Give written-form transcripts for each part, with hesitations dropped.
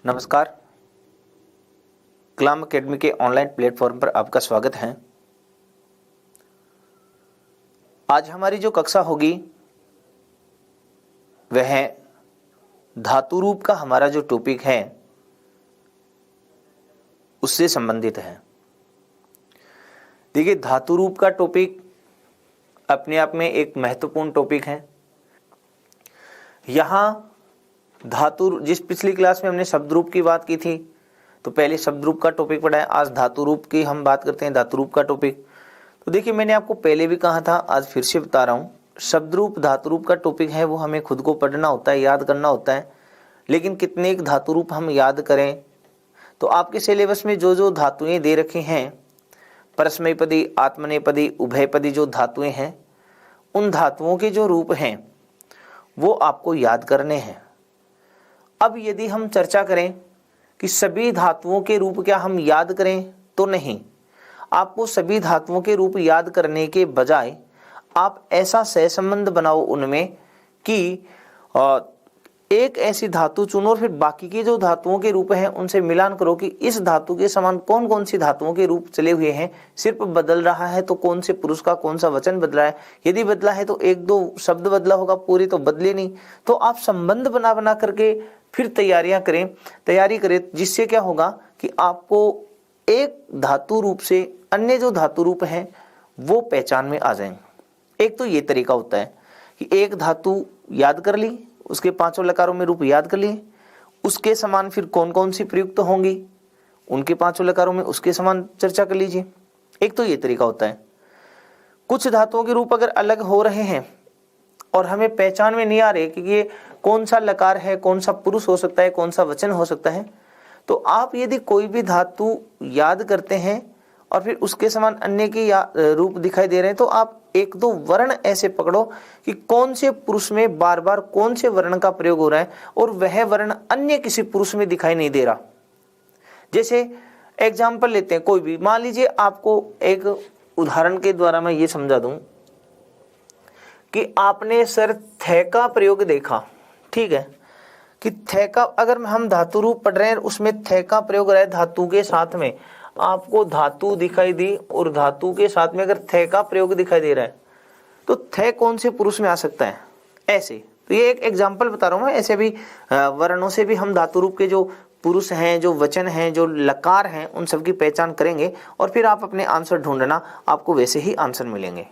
नमस्कार। कलाम एकेडमी के online platform पर आपका स्वागत है। आज हमारी जो कक्षा होगी वह है धातु रूप का हमारा जो टॉपिक है उससे संबंधित है। देखिए, धातु रूप का टॉपिक अपने आप में एक महत्वपूर्ण टॉपिक है। यहाँ धातु, जिस पिछली क्लास में हमने शब्द रूप की बात की थी तो पहले शब्द रूप का टॉपिक पढ़ा है। आज धातु रूप की हम बात करते हैं, धातु रूप का टॉपिक। तो देखिए, मैंने आपको पहले भी कहा था, आज फिर से बता रहा हूँ, शब्द रूप धातु रूप का टॉपिक है वो हमें खुद को पढ़ना होता है, याद करना होता है। लेकिन कितने एक धातु रूप हम याद करें, तो आपके सिलेबस में जो जो धातुएं दे रखी हैं, परस्मैपदी, आत्मनेपदी, उभयपदी जो धातुएं हैं, उन धातुओं के जो रूप हैं वो आपको याद करने हैं। अब यदि हम चर्चा करें कि सभी धातुओं के रूप क्या हम याद करें, तो नहीं। आपको सभी धातुओं के रूप याद करने के बजाय आप ऐसा सहसंबंध बनाओ उनमें कि एक ऐसी धातु चुनो और फिर बाकी के जो धातुओं के रूप हैं उनसे मिलान करो कि इस धातु के समान कौन कौन सी धातुओं के रूप चले हुए हैं। सिर्फ बदल रहा है तो कौन से पुरुष का कौन सा वचन बदला है, यदि बदला है तो एक दो शब्द बदला होगा, पूरी तो बदले नहीं। तो आप संबंध बना बना करके फिर तैयारी करें, जिससे क्या होगा कि आपको एक धातु रूप से अन्य जो धातु रूप हैं वो पहचान में आ जाएंगे। एक तो ये तरीका होता है कि एक धातु याद कर ली, उसके पांचों लकारों में रूप याद कर लिए, उसके समान फिर कौन कौन सी प्रयुक्त होंगी, उनके पांचों लकारों में उसके समान चर्चा कर लीजिए। एक तो ये तरीका होता है। कुछ धातुओं के रूप अगर अलग हो रहे हैं और हमें पहचान में नहीं आ रहे कि ये कौन सा लकार है, कौन सा पुरुष हो सकता है, कौन सा वचन हो सकता है, तो आप यदि कोई भी धातु याद करते हैं और फिर उसके समान अन्य के रूप दिखाई दे रहे हैं, तो आप एक दो वर्ण ऐसे पकड़ो कि कौन से पुरुष में बार बार कौन से वर्ण का प्रयोग हो रहा है और वह वर्ण अन्य किसी पुरुष में दिखाई नहीं दे रहा। जैसे एग्जाम्पल लेते हैं, कोई भी, मान लीजिए आपको एक उदाहरण के द्वारा मैं ये समझा दूं कि आपने सर थे का प्रयोग देखा, ठीक है, कि थे का अगर हम धातु रूप पढ़ रहे हैं उसमें थे का प्रयोग रहा है, धातु के साथ में आपको धातु दिखाई दी और धातु के साथ में अगर थे का प्रयोग दिखाई दे रहा है तो थे कौन से पुरुष में आ सकता है, ऐसे। तो ये एक एग्जांपल बता रहा हूं मैं। ऐसे भी वर्णों से भी हम धातु रूप के जो पुरुष हैं, जो वचन हैं, जो लकार हैं, उन सब की पहचान करेंगे और फिर आप अपने आंसर ढूंढना, आपको वैसे ही आंसर मिलेंगे।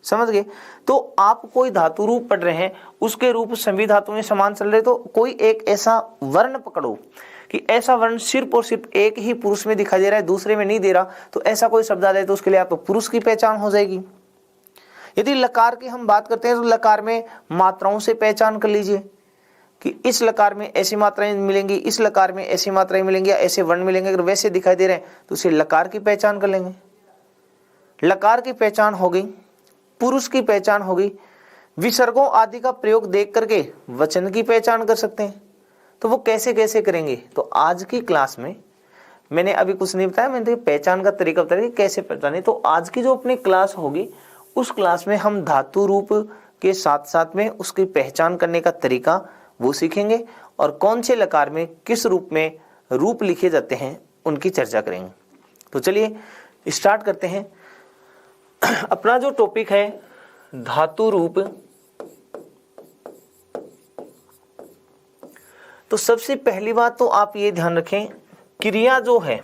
समझ गए? तो आप कोई धातु रूप पढ़ रहे हैं, उसके रूप सभी धातुओं में समान चल रहे, तो कोई एक ऐसा वर्ण पकड़ो कि ऐसा वर्ण सिर्फ और सिर्फ एक ही पुरुष में दिखाई दे रहा है, दूसरे में नहीं दे रहा। तो ऐसा कोई शब्द आ जाए तो उसके लिए आपको पुरुष की पहचान हो जाएगी। यदि लकार की हम बात करते हैं तो लकार में मात्राओं से पहचान कर लीजिए कि इस लकार में ऐसी मात्राएं मिलेंगी, इस लकार में ऐसी मात्राएं मिलेंगी या ऐसे वर्ण मिलेंगे। अगर वैसे दिखाई दे रहे हैं तो उसे लकार की पहचान कर लेंगे। लकार की पहचान हो गई, पुरुष की पहचान हो गई। विसर्गों आदि का प्रयोग देख करके वचन की पहचान कर सकते हैं। तो वो कैसे कैसे करेंगे, तो आज की क्लास में मैंने अभी कुछ नहीं बताया, मैंने पहचान का तरीका बताया कि कैसे पहचाने। तो आज की जो अपनी क्लास होगी उस क्लास में हम धातु रूप के साथ साथ में उसकी पहचान करने का तरीका वो सीखेंगे और कौन से लकार में किस रूप में रूप लिखे जाते हैं उनकी चर्चा करेंगे। तो चलिए स्टार्ट करते हैं। अपना जो टॉपिक है धातु रूप, तो सबसे पहली बात तो आप ये ध्यान रखें, क्रिया जो है,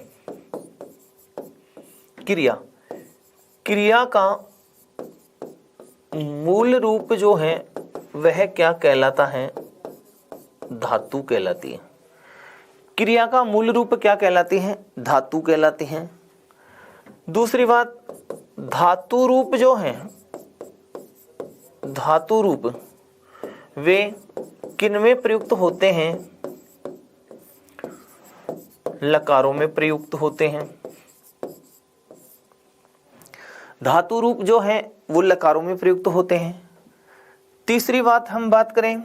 क्रिया का मूल रूप जो है वह क्या कहलाता है, धातु कहलाती है। क्रिया का मूल रूप क्या कहलाती है, धातु कहलाती है। दूसरी बात, धातु रूप जो है, धातु रूप वे किनमें प्रयुक्त होते हैं, लकारों में प्रयुक्त होते हैं। धातु रूप जो है वो लकारों में प्रयुक्त होते हैं। तीसरी बात हम बात करें,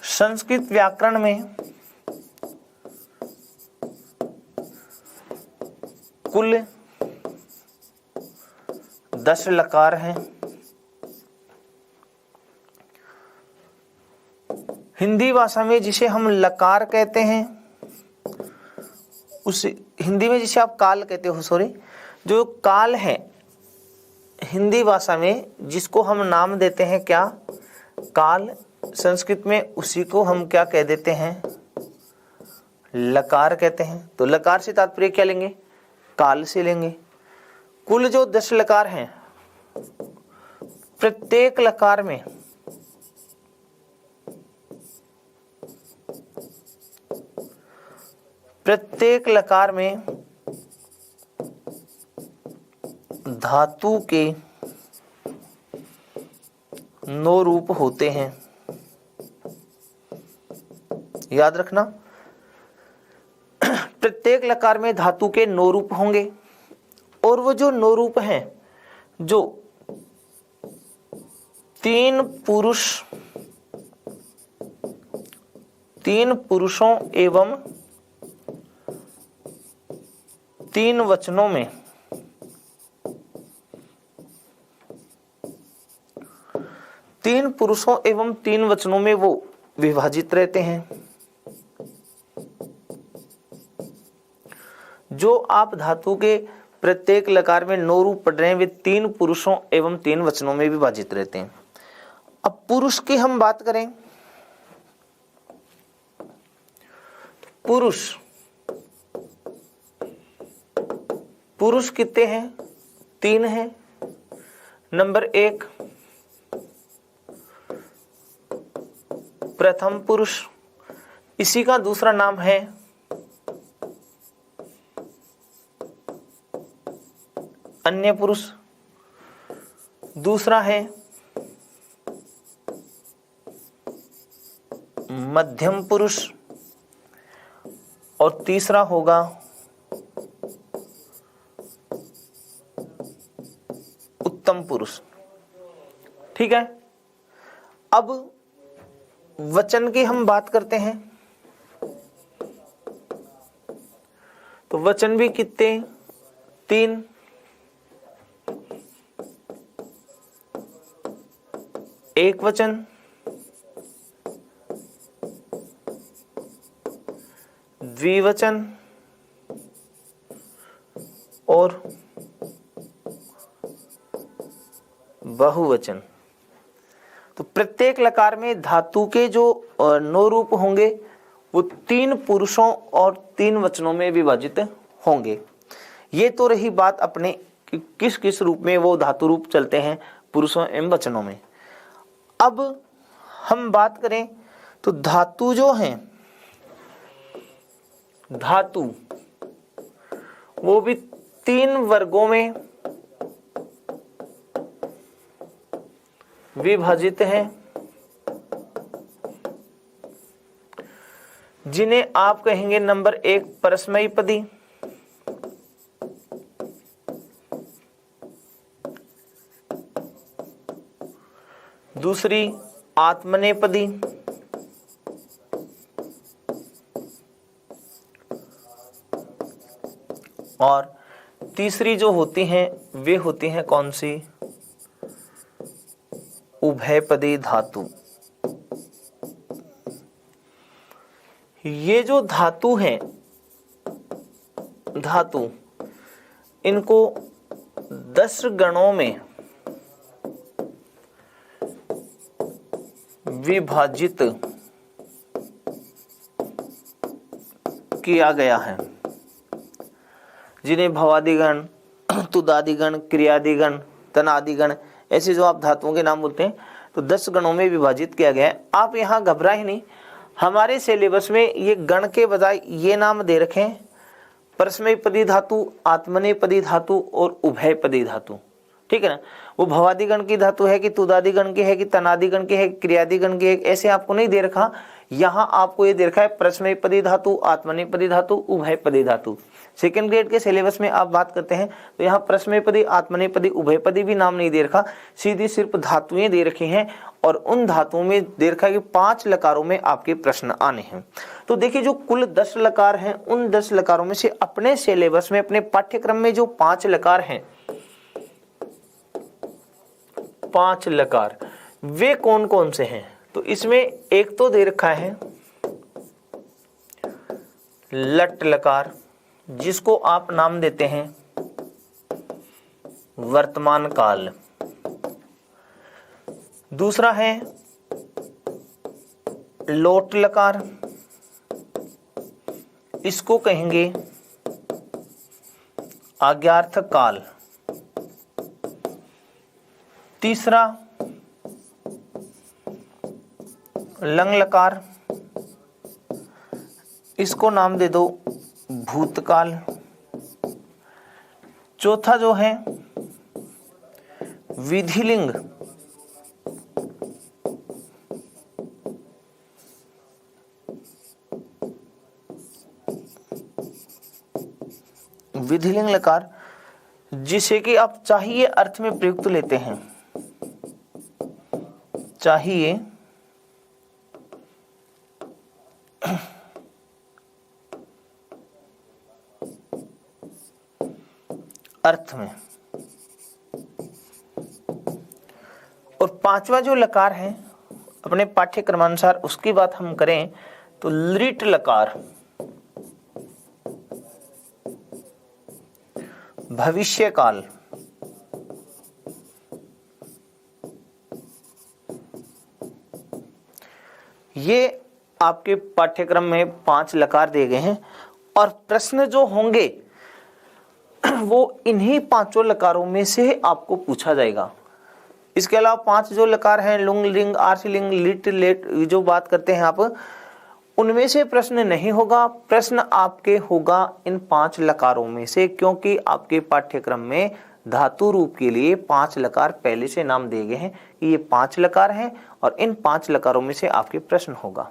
संस्कृत व्याकरण में कुल 10 लकार हैं हिंदी भाषा में जिसे हम लकार कहते हैं, उस हिंदी में जिसे आप काल कहते हो, सॉरी, जो काल है हिंदी भाषा में जिसको हम नाम देते हैं क्या, काल, संस्कृत में उसी को हम क्या कह देते हैं, लकार कहते हैं। तो लकार से तात्पर्य क्या लेंगे, काल से लेंगे। कुल जो 10 लकार हैं, प्रत्येक लकार में धातु के 9 रूप होते हैं। याद रखना, प्रत्येक लकार में धातु के 9 रूप होंगे और वो जो 9 रूप हैं, जो 3 पुरुषों एवं 3 वचनों में, 3 पुरुषों एवं 3 वचनों में वो विभाजित रहते हैं। जो आप धातु के प्रत्येक लकार में 9 रूप पढ़ रहे हैं, वे 3 पुरुषों एवं 3 वचनों में विभाजित रहते हैं। अब पुरुष की हम बात करें, पुरुष कितने हैं, 3 हैं। नंबर 1 प्रथम पुरुष, इसी का दूसरा नाम है अन्य पुरुष। दूसरा है मध्यम पुरुष और तीसरा होगा उत्तम पुरुष। ठीक है। अब वचन की हम बात करते हैं, तो वचन भी कितने, 3। एक वचन, द्विवचन और बहुवचन। तो प्रत्येक लकार में धातु के जो 9 रूप होंगे वो 3 पुरुषों और 3 वचनों में विभाजित होंगे। ये तो रही बात अपने कि किस किस रूप में वो धातु रूप चलते हैं पुरुषों एवं वचनों में। अब हम बात करें तो धातु जो हैं, धातु वो भी 3 वर्गों में विभाजित हैं, जिन्हें आप कहेंगे नंबर 1 परस्मैपदी, दूसरी आत्मनेपदी, और तीसरी जो होती हैं वे होती हैं कौन सी, उभयपदी धातु। ये जो धातु हैं, धातु इनको 10 गणों में विभाजित किया गया है, जिन्हें भवादिगण, तुदादिगण, क्रियादिगण, तनादिगण, ऐसे जो आप धातुओं के नाम बोलते हैं, तो 10 गणों में विभाजित किया गया है। आप यहाँ घबराए नहीं, हमारे सिलेबस में ये गण के बजाय ये नाम दे रखे हैं, परस्मैपदी धातु, आत्मनेपदी धातु और उभयपदी धातु। ठीक है ना। वो भवादिगण की धातु है कि तुदादिगण की है कि तनादिगण की है, क्रियादिगण की है, ऐसे आपको नहीं दे रखा। यहाँ आपको ये दे रखा है परस्मैपदी धातु, आत्मनेपदी धातु, उभयपदी धातु। सेकंड ग्रेड के सिलेबस में आप बात करते हैं तो यहाँ परस्मैपदी, आत्मनेपदी, उभयपदी भी नाम नहीं दे रखा, सीधी सिर्फ धातुएं दे रखी हैं और उन धातुओं में दे रखा है कि 5 लकारों में आपके प्रश्न आने हैं। तो देखिए जो कुल 10 लकार हैं, उन 10 लकारों में से अपने सिलेबस में, अपने पाठ्यक्रम में जो 5 लकार हैं, 5 लकार वे कौन कौन से हैं। तो इसमें एक तो दे रखा है लट लकार, जिसको आप नाम देते हैं वर्तमान काल। दूसरा है लोट लकार, इसको कहेंगे आज्ञार्थ काल। तीसरा लंग लकार, इसको नाम दे दो भूतकाल। चौथा जो है विधिलिंग, विधिलिंग लकार, जिसे कि आप चाहिए अर्थ में प्रयुक्त लेते हैं। चाहिए अर्थ में। और पांचवा जो लकार है अपने पाठ्यक्रमानुसार उसकी बात हम करें तो लिट लकार, भविष्य काल। ये आपके पाठ्यक्रम में 5 लकार दिए गए हैं और प्रश्न जो होंगे वो इन्हीं 5 लकारों में से आपको पूछा जाएगा। इसके अलावा 5 जो लकार हैं लुंग लिंग आर्ष लिंग लिट लेट जो बात करते हैं आप, उनमें से प्रश्न नहीं होगा। प्रश्न आपके होगा इन 5 लकारों में से, क्योंकि आपके पाठ्यक्रम में धातु रूप के लिए 5 लकार पहले से नाम दिए गए हैं कि ये 5 लकार हैं और इन 5 लकारों में से आपके प्रश्न होगा।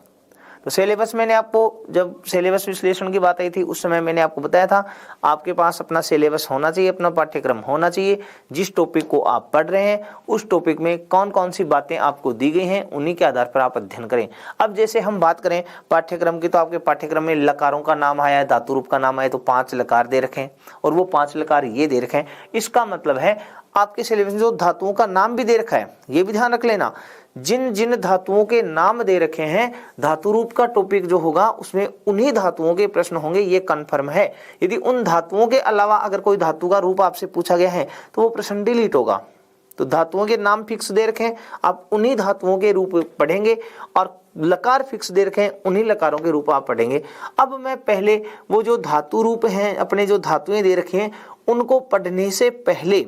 तो सिलेबस मैंने आपको, जब सिलेबस विश्लेषण की बात आई थी उस समय मैंने आपको बताया था आपके पास अपना सिलेबस होना चाहिए, अपना पाठ्यक्रम होना चाहिए। जिस टॉपिक को आप पढ़ रहे हैं उस टॉपिक में कौन कौन सी बातें आपको दी गई हैं उन्हीं के आधार पर आप अध्ययन करें। अब जैसे हम बात करें पाठ्यक्रम की, तो आपके पाठ्यक्रम में लकारों का नाम आया है, धातु रूप का नाम आया, तो 5 लकार दे रखे हैं और वो 5 लकार ये दे रखे हैं। इसका मतलब है आपके सिलेबस में जो धातुओं का नाम भी दे रखा है, ये भी ध्यान रख लेना, जिन जिन धातुओं के नाम दे रखे हैं धातु रूप का टॉपिक जो होगा उसमें उन्हीं धातुओं के प्रश्न होंगे, ये कन्फर्म है। यदि उन धातुओं के अलावा अगर कोई धातु का रूप आपसे पूछा गया है तो वो प्रश्न डिलीट होगा। तो धातुओं के नाम फिक्स दे रखे हैं, आप उन्हीं धातुओं के रूप पढ़ेंगे और लकार फिक्स दे रखे हैं, उन्हीं लकारों के रूप आप पढ़ेंगे। अब मैं पहले वो जो धातु रूप हैं अपने जो धातुएं दे रखी हैं उनको पढ़ने से पहले,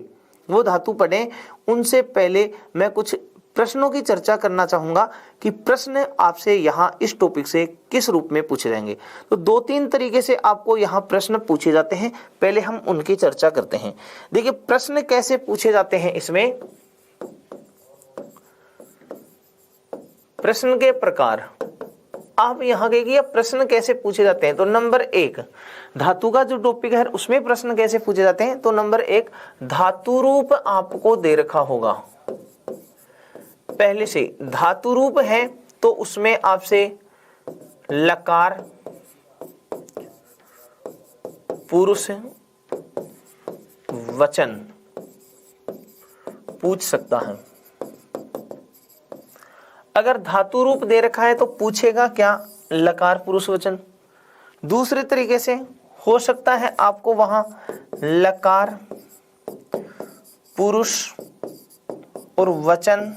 वो धातु पढ़ें उनसे पहले मैं कुछ प्रश्नों की चर्चा करना चाहूंगा कि प्रश्न आपसे यहाँ इस टॉपिक से किस रूप में पूछे जाएंगे। तो 2-3 तरीके से आपको यहाँ प्रश्न पूछे जाते हैं, पहले हम उनकी चर्चा करते हैं। देखिए प्रश्न कैसे पूछे जाते हैं, इसमें प्रश्न के प्रकार आप यहाँ देखिए प्रश्न कैसे पूछे जाते हैं। तो नंबर 1 धातु का जो टॉपिक है उसमें प्रश्न कैसे पूछे जाते हैं। तो नंबर 1 धातु रूप आपको दे रखा होगा, पहले से धातु रूप है तो उसमें आपसे लकार पुरुष वचन पूछ सकता है। अगर धातु रूप दे रखा है तो पूछेगा क्या, लकार पुरुष वचन। दूसरे तरीके से हो सकता है आपको वहां लकार पुरुष और वचन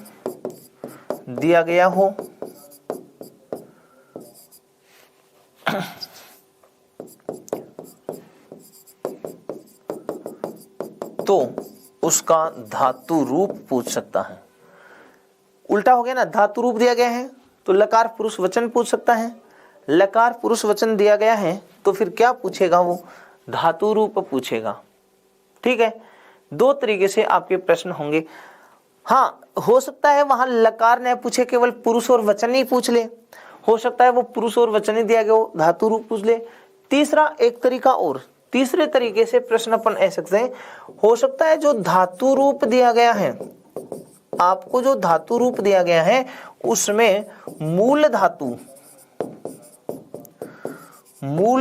दिया गया हो, तो उसका धातु रूप पूछ सकता है। उल्टा हो गया ना, धातु रूप दिया गया है तो लकार पुरुष वचन पूछ सकता है, लकार पुरुष वचन दिया गया है तो फिर क्या पूछेगा, वो धातु रूप पूछेगा। ठीक है, 2 तरीके से आपके प्रश्न होंगे। हाँ, हो सकता है वहां लकार न पूछे, केवल पुरुष और वचन ही पूछ ले, हो सकता है वो पुरुष और वचन ही दिया गया हो, धातु रूप पूछ ले। तीसरा एक तरीका और, तीसरे तरीके से प्रश्न अपन ऐसे सकते हैं, हो सकता है जो धातु रूप दिया गया है, आपको जो धातु रूप दिया गया है उसमें मूल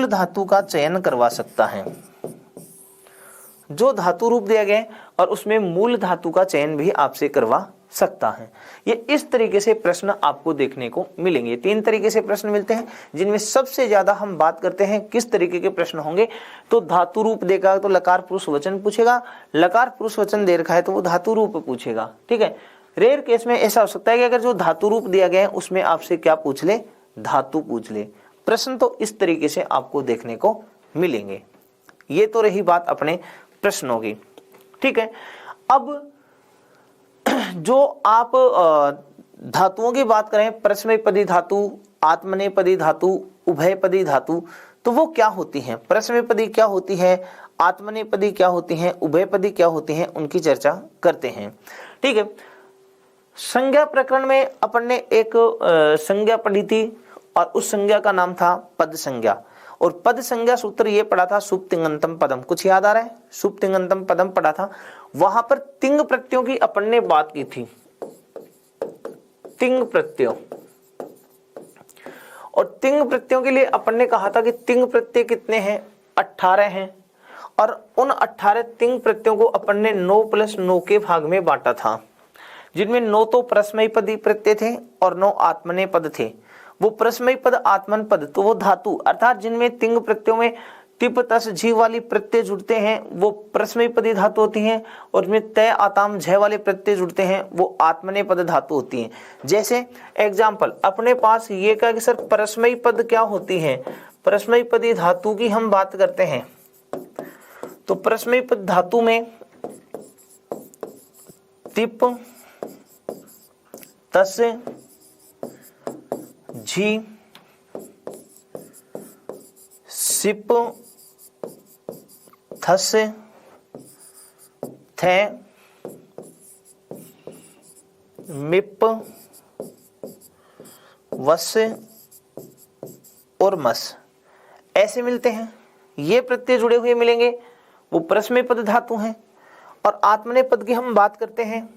धातु का चयन करवा सकता है। जो धातु रूप दिया गया है और उसमें मूल धातु का चयन भी आपसे करवा सकता है। ये इस तरीके से प्रश्न आपको देखने को मिलेंगे। 3 तरीके से प्रश्न मिलते हैं, जिनमें सबसे ज्यादा हम बात करते हैं किस तरीके के प्रश्न होंगे। तो धातु रूप देगा तो लकार पुरुष वचन पूछेगा, लकार पुरुष वचन दे रखा है तो वो धातु रूप पूछेगा। ठीक है, रेयर केस में ऐसा हो सकता है कि अगर जो धातु रूप दिया गया है उसमें आपसे क्या पूछ ले, धातु पूछ ले। प्रश्न तो इस तरीके से आपको देखने को मिलेंगे। ये तो रही बात अपने प्रश्नों की। ठीक है, अब जो आप धातुओं की बात करें, परस्मैपदी धातु, आत्मनेपदी धातु, उभयपदी धातु, तो वो क्या होती हैं, परस्मैपदी क्या होती है, आत्मनेपदी क्या होती हैं, उभयपदी क्या होती हैं, उनकी चर्चा करते हैं। ठीक है, संज्ञा प्रकरण में अपन ने एक संज्ञा पढ़ी थी और उस संज्ञा का नाम था पद संज्ञा। और पद संज्ञा सूत्र ये पढ़ा था शुभ तिङंतम पदम, कुछ याद आ रहा है, शुभ तिङंतम पदम पढ़ा था। वहां पर तिंग प्रत्ययों की अपन ने बात की थी, तिंग प्रत्ययों, और तिंग प्रत्ययों के लिए अपन ने कहा था कि तिंग प्रत्यय कितने हैं, 18 हैं, और उन 18 तिंग प्रत्ययों को अपन ने 9 + 9 के भाग में बांटा था, जिनमें 9 तो परस्मैपदी प्रत्यय थे और 9 आत्मनेपद थे। वो परस्मैपद आत्मन पद तो वो धातु अर्थात जिनमें तिंग प्रत्ययों में तिप तस झी वाली प्रत्यय जुड़ते हैं वो परस्मैपदी धातु होती हैं, और जिनमें तय आताम झ वाले प्रत्यय जुड़ते हैं वो आत्मनेपद धातु होती हैं। जैसे एग्जाम्पल अपने पास ये कहा कि सर परस्मैपद क्या होती है, परस्मैपदी धातु की हम बात करते हैं तो परस्मैपद धातु में तिप तस झी सिप थस थे मिप वस और मस ऐसे मिलते हैं। ये प्रत्यय जुड़े हुए मिलेंगे, वो परस्मैपद धातु हैं। और आत्मनेपद की हम बात करते हैं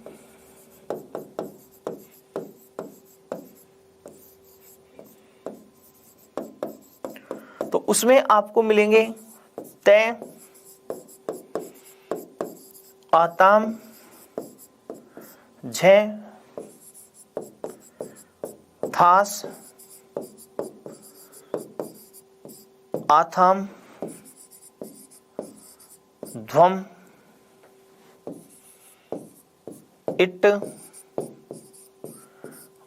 तो उसमें आपको मिलेंगे तय आताम झ थास आथाम ध्वम इट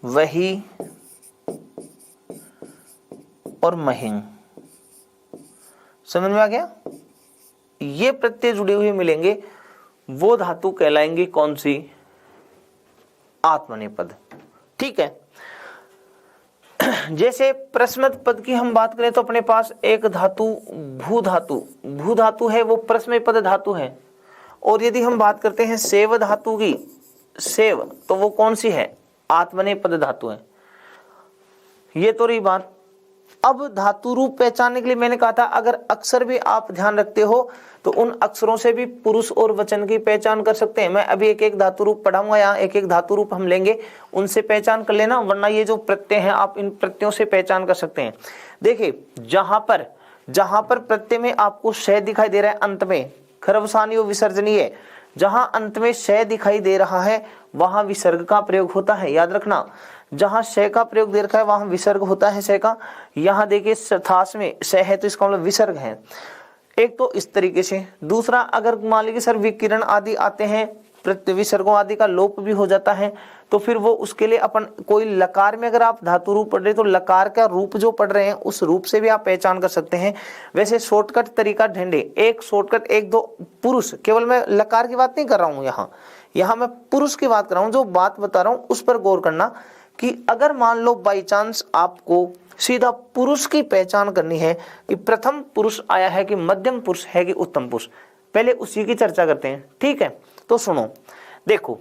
वही और महिंग। समझ में आ गया? ये प्रत्यय जुड़े हुए मिलेंगे, वो धातु कहलाएंगे कौन सी, आत्मनेपद। ठीक है, जैसे प्रस्मत पद की हम बात करें तो अपने पास एक धातु भू धातु, भू धातु है वो प्रस्मैपद धातु है। और यदि हम बात करते हैं सेव धातु की, सेव तो वो कौन सी है, आत्मनेपद धातु है। ये तो रही बात। अब धातु रूप पहचानने के लिए मैंने कहा था अगर अक्षर भी आप ध्यान रखते हो तो उन अक्षरों से भी पुरुष और वचन की पहचान कर सकते हैं। मैं अभी एक एक धातु रूप पढ़ाऊंगा, यहाँ एक एक धातु रूप हम लेंगे, उनसे पहचान कर लेना, वरना ये जो प्रत्यय हैं आप इन प्रत्ययों से पहचान कर सकते हैं। देखिए जहां पर प्रत्यय में आपको शय दिखाई दे रहा है अंत में, खरवसानी विसर्जनीय, जहां अंत में शय दिखाई दे रहा है वहां विसर्ग का प्रयोग होता है, याद रखना। जहां शय का प्रयोग दे रखा है वहां विसर्ग होता है शय का। यहाँ देखिए थास में शय है तो इसका मतलब विसर्ग है। एक तो इस तरीके से। दूसरा, अगर मान लीजिए सर विकिरण आदि आते हैं, विसर्गों आदि का लोप भी हो जाता है, तो फिर वो उसके लिए अपन कोई लकार में अगर आप धातु रूप पढ़ रहे तो लकार का रूप जो पढ़ रहे हैं उस रूप से भी आप पहचान कर सकते हैं। वैसे शॉर्टकट तरीका ढेंडे, एक शॉर्टकट, एक दो पुरुष, केवल मैं लकार की बात नहीं कर रहा हूं, यहाँ मैं पुरुष की बात कर रहा हूं। जो बात बता रहा हूं उस पर गौर करना कि अगर मान लो बाई चांस आपको सीधा पुरुष की पहचान करनी है कि प्रथम पुरुष आया है कि मध्यम पुरुष है कि उत्तम पुरुष, पहले उसी की चर्चा करते हैं। ठीक है, तो सुनो, देखो,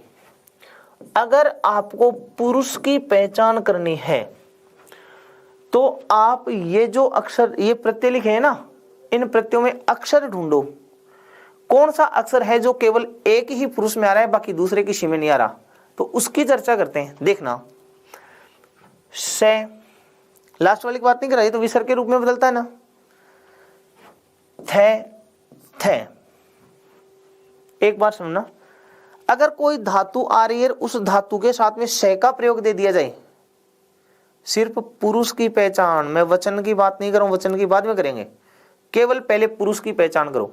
अगर आपको पुरुष की पहचान करनी है तो आप ये जो अक्षर, ये प्रत्यय लिखे हैं ना, इन प्रत्ययों में अक्षर ढूंढो। कौन सा अक्षर है जो केवल एक ही पुरुष में आ रहा है बाकी दूसरे किसी में नहीं आ रहा, तो उसकी चर्चा करते हैं। देखना, से लास्ट वाली की बात नहीं कर रही तो विसर्ग के रूप में बदलता है ना, थे। एक बार सुनना, अगर कोई धातु आ रही है, उस धातु के साथ में से का प्रयोग दे दिया जाए, सिर्फ पुरुष की पहचान, मैं वचन की बात नहीं करूं, वचन की बाद में करेंगे, केवल पहले पुरुष की पहचान करो।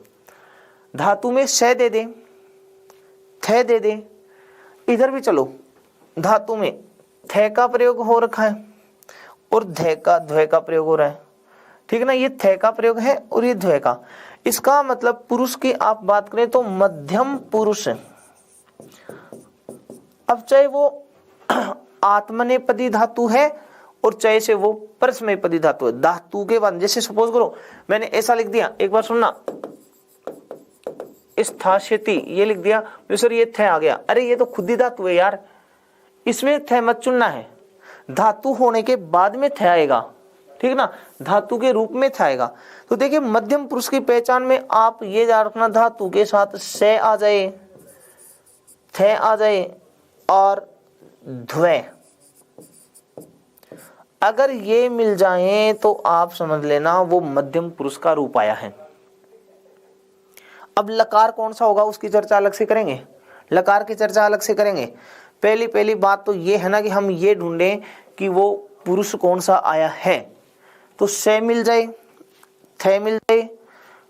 धातु में से दे दे, थे दे दे, इधर भी चलो, धातु में थे का प्रयोग हो रखा है और ध्वे का प्रयोग हो रहा है, ठीक है ना। ये थे का प्रयोग है और ये ध्वे का, इसका मतलब पुरुष की आप बात करें तो मध्यम पुरुष है। अब चाहे वो आत्मनेपदी धातु है और चाहे से वो परस्मैपदी धातु है, धातु के बाद जैसे सपोज करो मैंने ऐसा लिख दिया, एक बार सुनना, स्थास्यति ये लिख दिया, सर ये थे आ गया, अरे ये तो खुद ही धातु है यार, इसमें थे मत चुनना है, धातु होने के बाद में थे आएगा, ठीक है ना, धातु के रूप में थे आएगा। तो देखिए मध्यम पुरुष की पहचान में आप ये याद रखना, धातु के साथ से आ जाए, थे आ जाए और ध्वे, अगर ये मिल जाए तो आप समझ लेना वो मध्यम पुरुष का रूप आया है। अब लकार कौन सा होगा उसकी चर्चा अलग से करेंगे, लकार की चर्चा अलग से करेंगे। पहली बात तो ये है ना कि हम ये ढूंढें कि वो पुरुष कौन सा आया है। तो से मिल जाए, थे मिल जाए,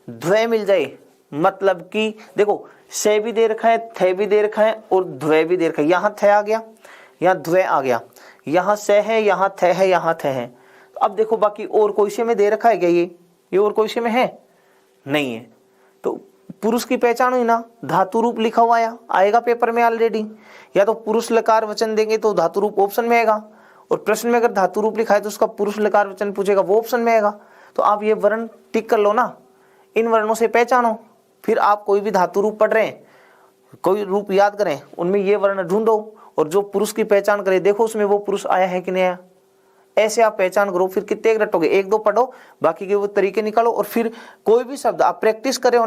ध्वे मिल जाए, मतलब कि देखो से भी दे रखा है, थे भी दे रखा है और ध्वे भी दे रखा है। यहाँ थे आ गया, यहाँ ध्वे आ गया, यहाँ से है, यहाँ थे है, यहाँ थे है। अब देखो बाकी और कोई से में दे रखा है क्या, ये और कोई से में है नहीं है, तो पुरुष की पहचान हुई ना, धातु रूप लिखा हुआ आएगा पेपर में ऑलरेडी, या तो पुरुष लकार वचन देंगे तो धातु रूप ऑप्शन में आएगा, और प्रश्न में अगर धातु रूप लिखा है तो उसका पुरुष लकार वचन पूछेगा, वो ऑप्शन में आएगा। तो आप ये वर्ण टिक कर लो ना, इन वर्णों से पहचानो, फिर आप कोई भी धातु रूप पढ़ रहे हैं, कोई रूप याद करें, उनमें ये वर्ण ढूंढो और जो पुरुष की पहचान करे देखो उसमें वो पुरुष आया है कि नहीं आया, ऐसे आप पहचान करो। फिर कितने रटोगे, एक दो पढ़ो, बाकी के वो तरीके निकालो, और फिर कोई भी शब्द आप प्रैक्टिस करें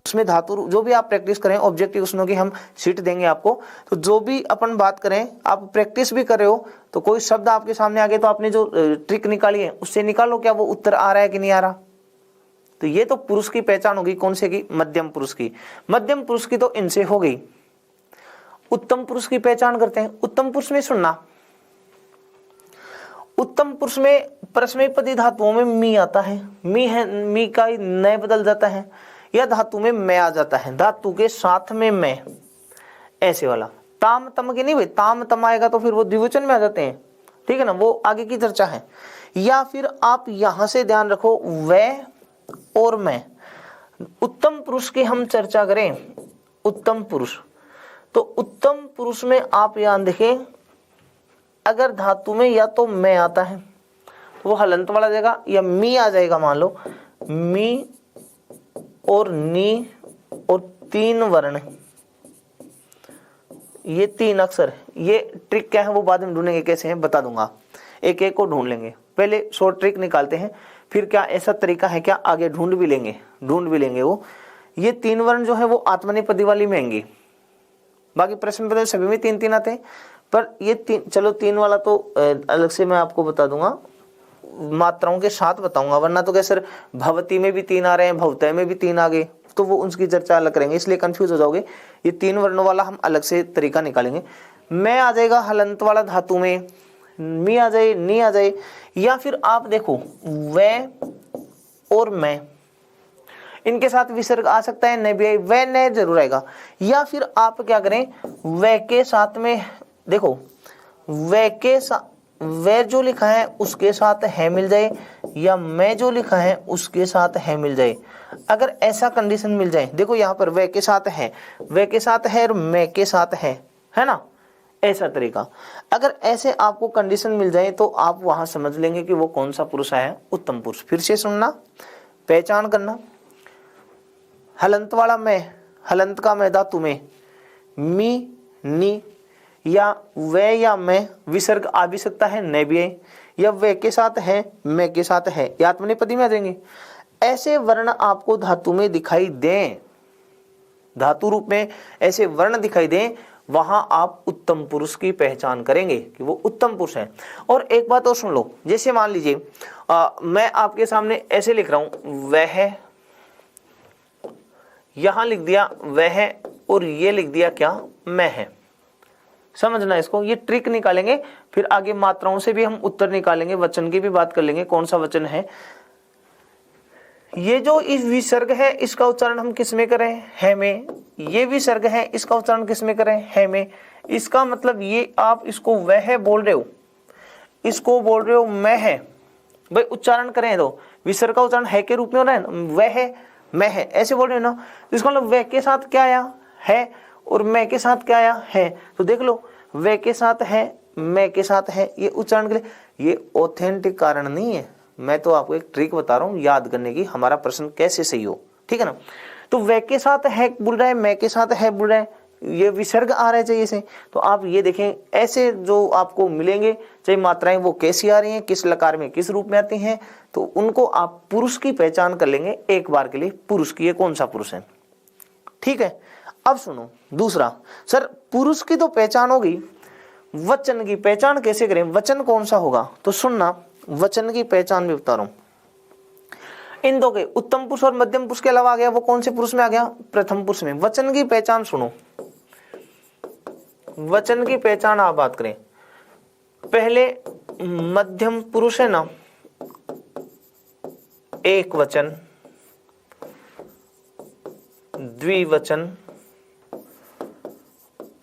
उसमें धातु जो भी आप प्रैक्टिस करें, ऑब्जेक्टिव उसमें की हम शीट देंगे आपको, तो जो भी अपन बात करें आप प्रैक्टिस भी कर रहे हो, तो कोई शब्द आपके सामने आ गया तो आपने जो ट्रिक निकाली है उससे निकालो क्या वो उत्तर आ रहा है कि नहीं आ रहा। तो ये तो पुरुष की पहचान होगी, कौन से की, मध्यम पुरुष की। मध्यम पुरुष की तो इनसे हो गई। उत्तम पुरुष की पहचान करते हैं। उत्तम पुरुष में सुनना, उत्तम पुरुष में परस्मैपदी धातुओं में मी आता है, मी है, मी का नय बदल जाता है, या धातु में मैं आ जाता है, धातु के साथ में मैं, ऐसे वाला। ताम तम के नहीं भाई, ताम तम आएगा तो फिर वो द्विवचन में आ जाते हैं, ठीक है ना, वो आगे की चर्चा है। या फिर आप यहां से ध्यान रखो, वह और मैं। उत्तम पुरुष की हम चर्चा करें, उत्तम पुरुष, तो उत्तम पुरुष में आप यहां देखें, अगर धातु में या तो मैं आता है तो वो हलंत वाला जाएगा, या मी आ जाएगा, मान लो मी और नी और तीन वर्ण, ये तीन अक्षर, ये ट्रिक क्या है वो बाद में ढूंढेंगे, कैसे है बता दूंगा, एक एक को ढूंढ लेंगे। पहले शॉर्ट ट्रिक निकालते हैं, फिर क्या ऐसा तरीका है क्या आगे ढूंढ भी लेंगे वो। ये तीन वर्ण जो है वो आत्मनेपदी वाली में आएंगे, बाकी प्रश्न पत्र सभी में तीन तीन आते हैं, पर ये तीन, चलो तीन वाला तो अलग से मैं आपको बता दूंगा, मात्राओं के साथ बताऊंगा, वरना तो क्या सर भवती में भी तीन आ रहे हैं, भवतय में भी तीन आ गए, तो वो उनकी चर्चा अलग करेंगे, इसलिए कंफ्यूज हो जाओगे। ये तीन वर्णों वाला हम अलग से तरीका निकालेंगे। मैं आ जाएगा हलंत वाला धातु में, मी आ जाए, नी आ जाए, या फिर आप देखो वह और मैं, इनके साथ विसर्ग आ सकता है, न भी आए, वह न जरूर आएगा। या फिर आप क्या करें, वह के साथ में देखो, वह के साथ वह जो लिखा है उसके साथ है मिल जाए, या मैं जो लिखा है उसके साथ है मिल जाए। अगर ऐसा कंडीशन मिल जाए, देखो यहाँ पर वह के साथ है, वह के साथ है और मैं के साथ है ना, ऐसा तरीका। अगर ऐसे आपको कंडीशन मिल जाए तो आप वहां समझ लेंगे कि वो कौन सा पुरुष आया, उत्तम पुरुष। फिर से सुनना, पहचान करना, हलंत वाला मैं, हलंत का मैं धातु में मी, नी, या वह या मैं, विसर्ग आ भी सकता है, न भी है, या वह के साथ है, मैं के साथ है, या आत्मनेपदी में आ जाएंगे। ऐसे वर्ण आपको धातु में दिखाई दें, धातु रूप में ऐसे वर्ण दिखाई दें, वहां आप उत्तम पुरुष की पहचान करेंगे कि वो उत्तम पुरुष है। और एक बात और सुन लो, जैसे मान लीजिए मैं आपके सामने ऐसे लिख रहा हूं, वह यहां लिख दिया वह है और ये लिख दिया क्या, मैं है। समझना इसको, ये ट्रिक निकालेंगे, फिर आगे मात्राओं से भी हम उत्तर निकालेंगे, वचन की भी बात कर लेंगे कौन सा वचन है। ये जो इस विसर्ग है इसका उच्चारण हम किस में करें, है में। ये विसर्ग है इसका उच्चारण किस में करें, है में। इसका मतलब ये आप इसको वह बोल रहे हो, इसको बोल रहे हो मैं है। भाई उच्चारण करें तो विसर्ग का उच्चारण है के रूप में हो रहा है ना, वह है मैं है, ऐसे बोल रहे हो ना। इसका मतलब वह के साथ क्या आया, है, और मैं के साथ क्या आया, है। तो देख लो, वह के साथ है, मैं के साथ है, ये उच्चारण के लिए ये ऑथेंटिक कारण नहीं है। मैं तो आपको एक ट्रिक बता रहा हूं याद करने की, हमारा प्रश्न कैसे सही हो, ठीक है ना। तो वह के साथ है बोल रहा है, मैं के साथ है बोल रहा है, ये विसर्ग आ रहा है चाहिए से। तो आप ये देखें, ऐसे जो आपको मिलेंगे चाहे मात्राएं वो कैसी आ रही हैं, किस लकार में किस रूप में आती हैं, तो उनको आप पुरुष की पहचान कर लेंगे एक बार के लिए, पुरुष की, ये कौन सा पुरुष है, ठीक है। अब सुनो दूसरा, सर पुरुष की तो पहचान होगी, वचन की पहचान कैसे करें, वचन कौन सा होगा। तो सुनना, वचन की पहचान भी बता रहा हूं। इन दो के उत्तम पुरुष और मध्यम पुरुष के अलावा आ गया, वो कौन से पुरुष में आ गया, प्रथम पुरुष में। वचन की पहचान सुनो, वचन की पहचान आप बात करें, पहले मध्यम पुरुष है ना, एक वचन, द्विवचन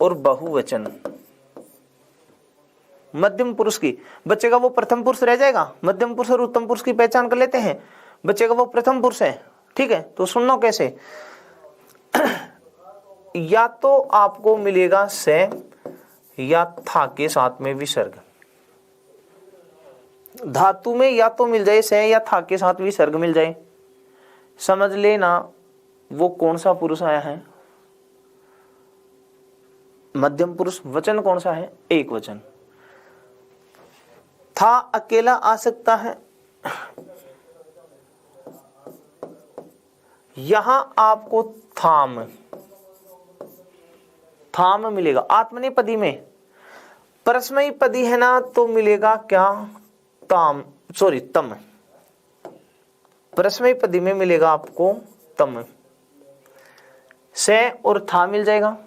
और बहुवचन। मध्यम पुरुष की बचेगा वो प्रथम पुरुष रह जाएगा, मध्यम पुरुष और उत्तम पुरुष की पहचान कर लेते हैं, बचेगा वो प्रथम पुरुष है, ठीक है। तो सुनना कैसे, या तो आपको मिलेगा से या था के साथ में विसर्ग, धातु में या तो मिल जाए से या था के साथ विसर्ग मिल जाए। समझ लेना वो कौन सा पुरुष आया है, मध्यम पुरुष। वचन कौन सा है, एक वचन। था अकेला आ सकता है, यहां आपको थाम, थाम मिलेगा। आत्मनेपदी में परस्मयी पदी है ना, तो मिलेगा क्या, ताम, सॉरी तम। परस्मयी पदी में मिलेगा आपको तम, से और था मिल जाएगा,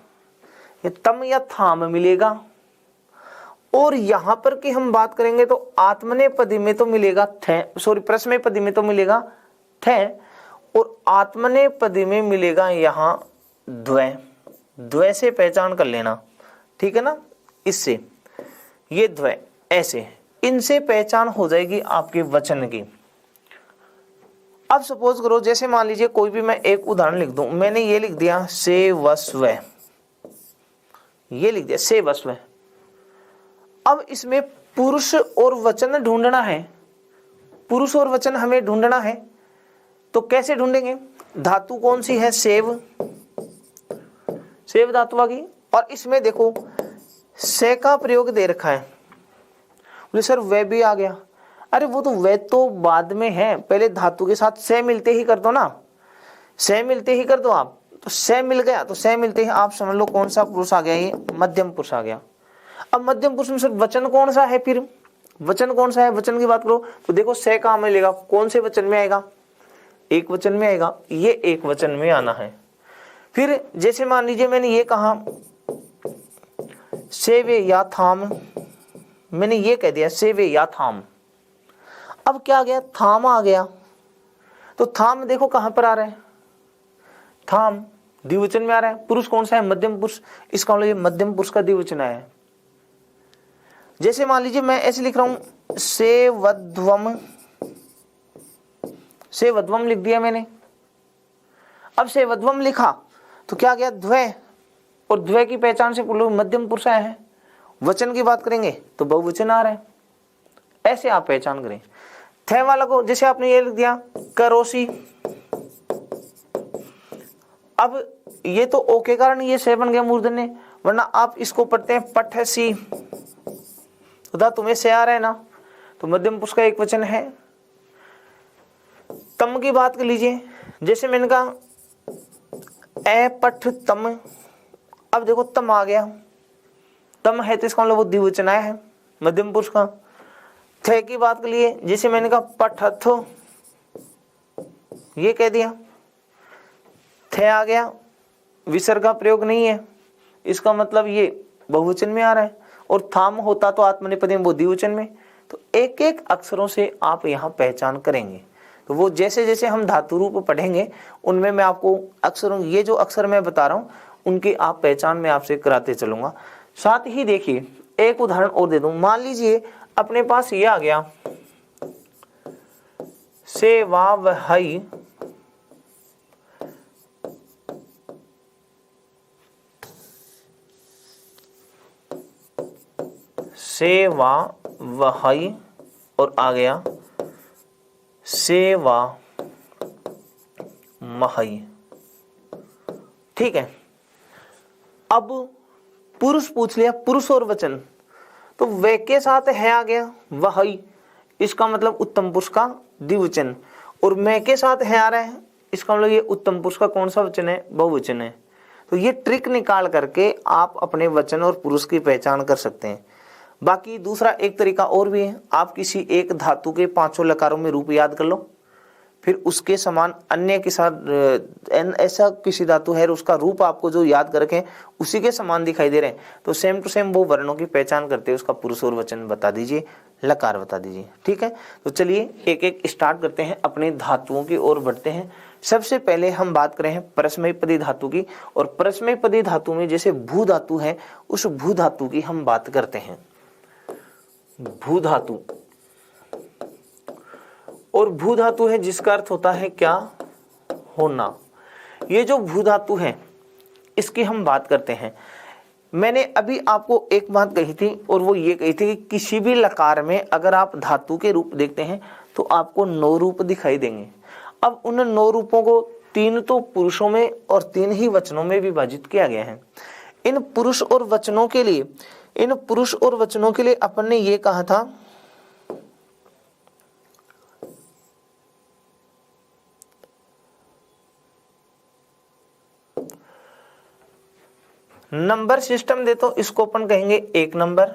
ये तम या थाम मिलेगा। और यहां पर की हम बात करेंगे तो आत्मनेपदी में तो मिलेगा थे, सॉरी परस्मयपदी में तो मिलेगा थे, और आत्मनेपदी में मिलेगा यहां द्वय। द्वय से पहचान कर लेना, ठीक है ना। इससे ये द्वय, ऐसे इनसे पहचान हो जाएगी आपके वचन की। अब सपोज करो, जैसे मान लीजिए कोई भी मैं एक उदाहरण लिख दूं, मैंने ये लिख दिया से वस्व, ये लिख दिया से वस्व। अब इसमें पुरुष और वचन ढूंढना है, पुरुष और वचन हमें ढूंढना है, तो कैसे ढूंढेंगे, धातु कौन सी है, सेव, सेव धातु आ गई। और इसमें देखो से का प्रयोग दे रखा है, बोले सर वह भी आ गया। अरे वो तो वह तो बाद में है, पहले धातु के साथ से मिलते ही कर दो ना, से मिलते ही कर दो आप। तो से मिल गया, तो से मिलते ही आप समझ लो कौन सा पुरुष आ गया, ये मध्यम पुरुष आ गया। अब मध्यम पुरुष में सर वचन कौन सा है, फिर वचन कौन सा है, वचन की बात करो तो देखो से कहां मिलेगा, कौन से वचन में आएगा, एक वचन में आएगा, ये एक वचन में आना है। फिर जैसे मान लीजिए मैंने ये कहा सेवे या थाम, मैंने ये कह दिया सेवे या थाम। अब क्या आ गया, थाम आ गया। तो थाम देखो कहां पर आ रहा है, थाम द्विवचन में आ रहा है। पुरुष कौन सा है, मध्यम पुरुष, इसका मतलब ये मध्यम पुरुष का द्विवचन आया है। जैसे मान लीजिए मैं ऐसे लिख रहा हूं सेवध्वम, सेवध्वम लिख दिया मैंने। अब सेवध्वम लिखा तो क्या गया, द्वय, और द्वय की पहचान से मध्यम पुरुष आया है। वचन की बात करेंगे तो बहुवचन आ रहा है, ऐसे आप पहचान करें। थे वाला को जैसे आपने ये लिख दिया करोसी, अब ये तो ओ के कारण ये से बन गया मूर्धन्य, वरना आप इसको पढ़ते हैं पठसी, तो तुम्हें से आ रहा है ना, तो मध्यम पुरुष का एक वचन है। तम की बात कर लीजिए, जैसे मैंने कहा ए पठ तम, अब देखो तम आ गया, तम है तो इसका मतलब वो द्विवचन आया है मध्यम पुरुष का। थे की बात कर लिए, जैसे मैंने कहा पठथ, ये कह दिया। थे आ गया, विसर्ग का प्रयोग नहीं है, इसका मतलब ये बहुवचन में आ रहा है, और थाम होता तो आत्मनेपदी में वो द्विवचन में। तो एक एक अक्षरों से आप यहाँ पहचान करेंगे। तो वो जैसे जैसे हम धातु रूप पढ़ेंगे उनमें मैं आपको अक्षरों, ये जो अक्षर मैं बता रहा हूँ उनकी आप पहचान में आपसे कराते चलूंगा। साथ ही देखिए एक उदाहरण और दे दूं, मान लीजिए अपने पास ये आ गया से वा वही से वा वही और आ गया से वा महई। ठीक है, अब पुरुष पूछ लिया, पुरुष और वचन, तो वे के साथ है आ गया वही, इसका मतलब उत्तम पुरुष का द्विवचन, और मैं के साथ है आ रहा है, इसका मतलब ये उत्तम पुरुष का कौन सा वचन है, बहुवचन है। तो ये ट्रिक निकाल करके आप अपने वचन और पुरुष की पहचान कर सकते हैं। बाकी दूसरा एक तरीका और भी है, आप किसी एक धातु के पांचों लकारों में रूप याद कर लो, फिर उसके समान अन्य के साथ ऐसा किसी धातु है उसका रूप आपको जो याद कर रखें उसी के समान दिखाई दे रहे हैं, तो सेम टू सेम वो वर्णों की पहचान करते हैं, उसका पुरुष और वचन बता दीजिए, लकार बता दीजिए। ठीक है, तो चलिए एक एक स्टार्ट करते हैं, अपने धातुओं की ओर बढ़ते हैं। सबसे पहले हम बात करें परस्मैपदी धातु की, और परस्मैपदी धातु में जैसे भू धातु है उस भू धातु की हम बात करते हैं। भू धातु, और भू धातु है जिसका अर्थ होता है क्या, होना। ये जो भू धातु है इसकी हम बात करते हैं। मैंने अभी आपको एक बात कही थी और वो ये कही थी कि किसी भी लकार में अगर आप धातु के रूप देखते हैं तो आपको 9 रूप दिखाई देंगे। अब उन 9 रूपों को 3 तो पुरुषों में और 3 ही वचनों में विभाजित किया गया है। इन पुरुष और वचनों के लिए अपन ने ये कहा था नंबर सिस्टम दे, तो इसको अपन कहेंगे 1 नंबर,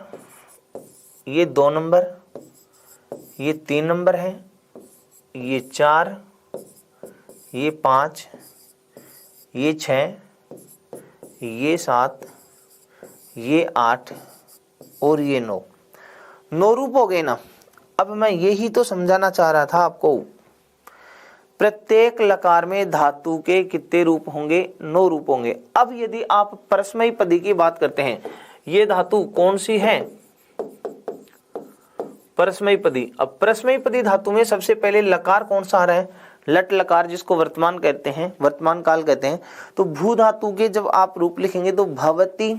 ये 2 नंबर, ये 3 नंबर है, ये 4, ये 5, ये 6, ये 7, ये 8 और ये 9। 9 रूप हो गए ना। अब मैं यही तो समझाना चाह रहा था आपको, प्रत्येक लकार में धातु के कितने रूप होंगे, 9 रूप होंगे। अब यदि आप परस्मैपदी की बात करते हैं, ये धातु कौन सी है, परस्मैपदी। अब परस्मैपदी धातु में सबसे पहले लकार कौन सा आ रहा है, लट लकार, जिसको वर्तमान कहते हैं, वर्तमान काल कहते हैं। तो भू धातु के जब आप रूप लिखेंगे तो भवति,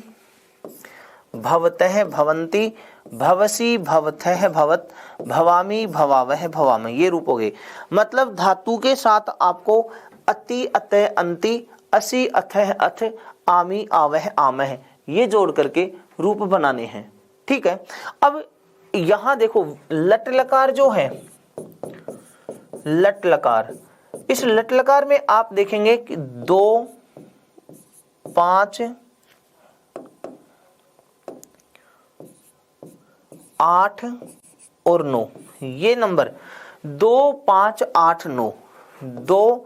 भवतः, भवंती, भवसी, भवतः, भवत, भवामी, भवावह, भवामह, ये रूप हो गए। मतलब धातु के साथ आपको अति, अतः, अंति, असि, अथः, अथ, आमी, आवह, आमह, ये जोड़ करके रूप बनाने हैं। ठीक है, अब यहां देखो लट लकार जो है, लट लकार, इस लट लकार में आप देखेंगे कि 2, 5, 8 और 9, ये नंबर 2, 5, 8, 9, 2,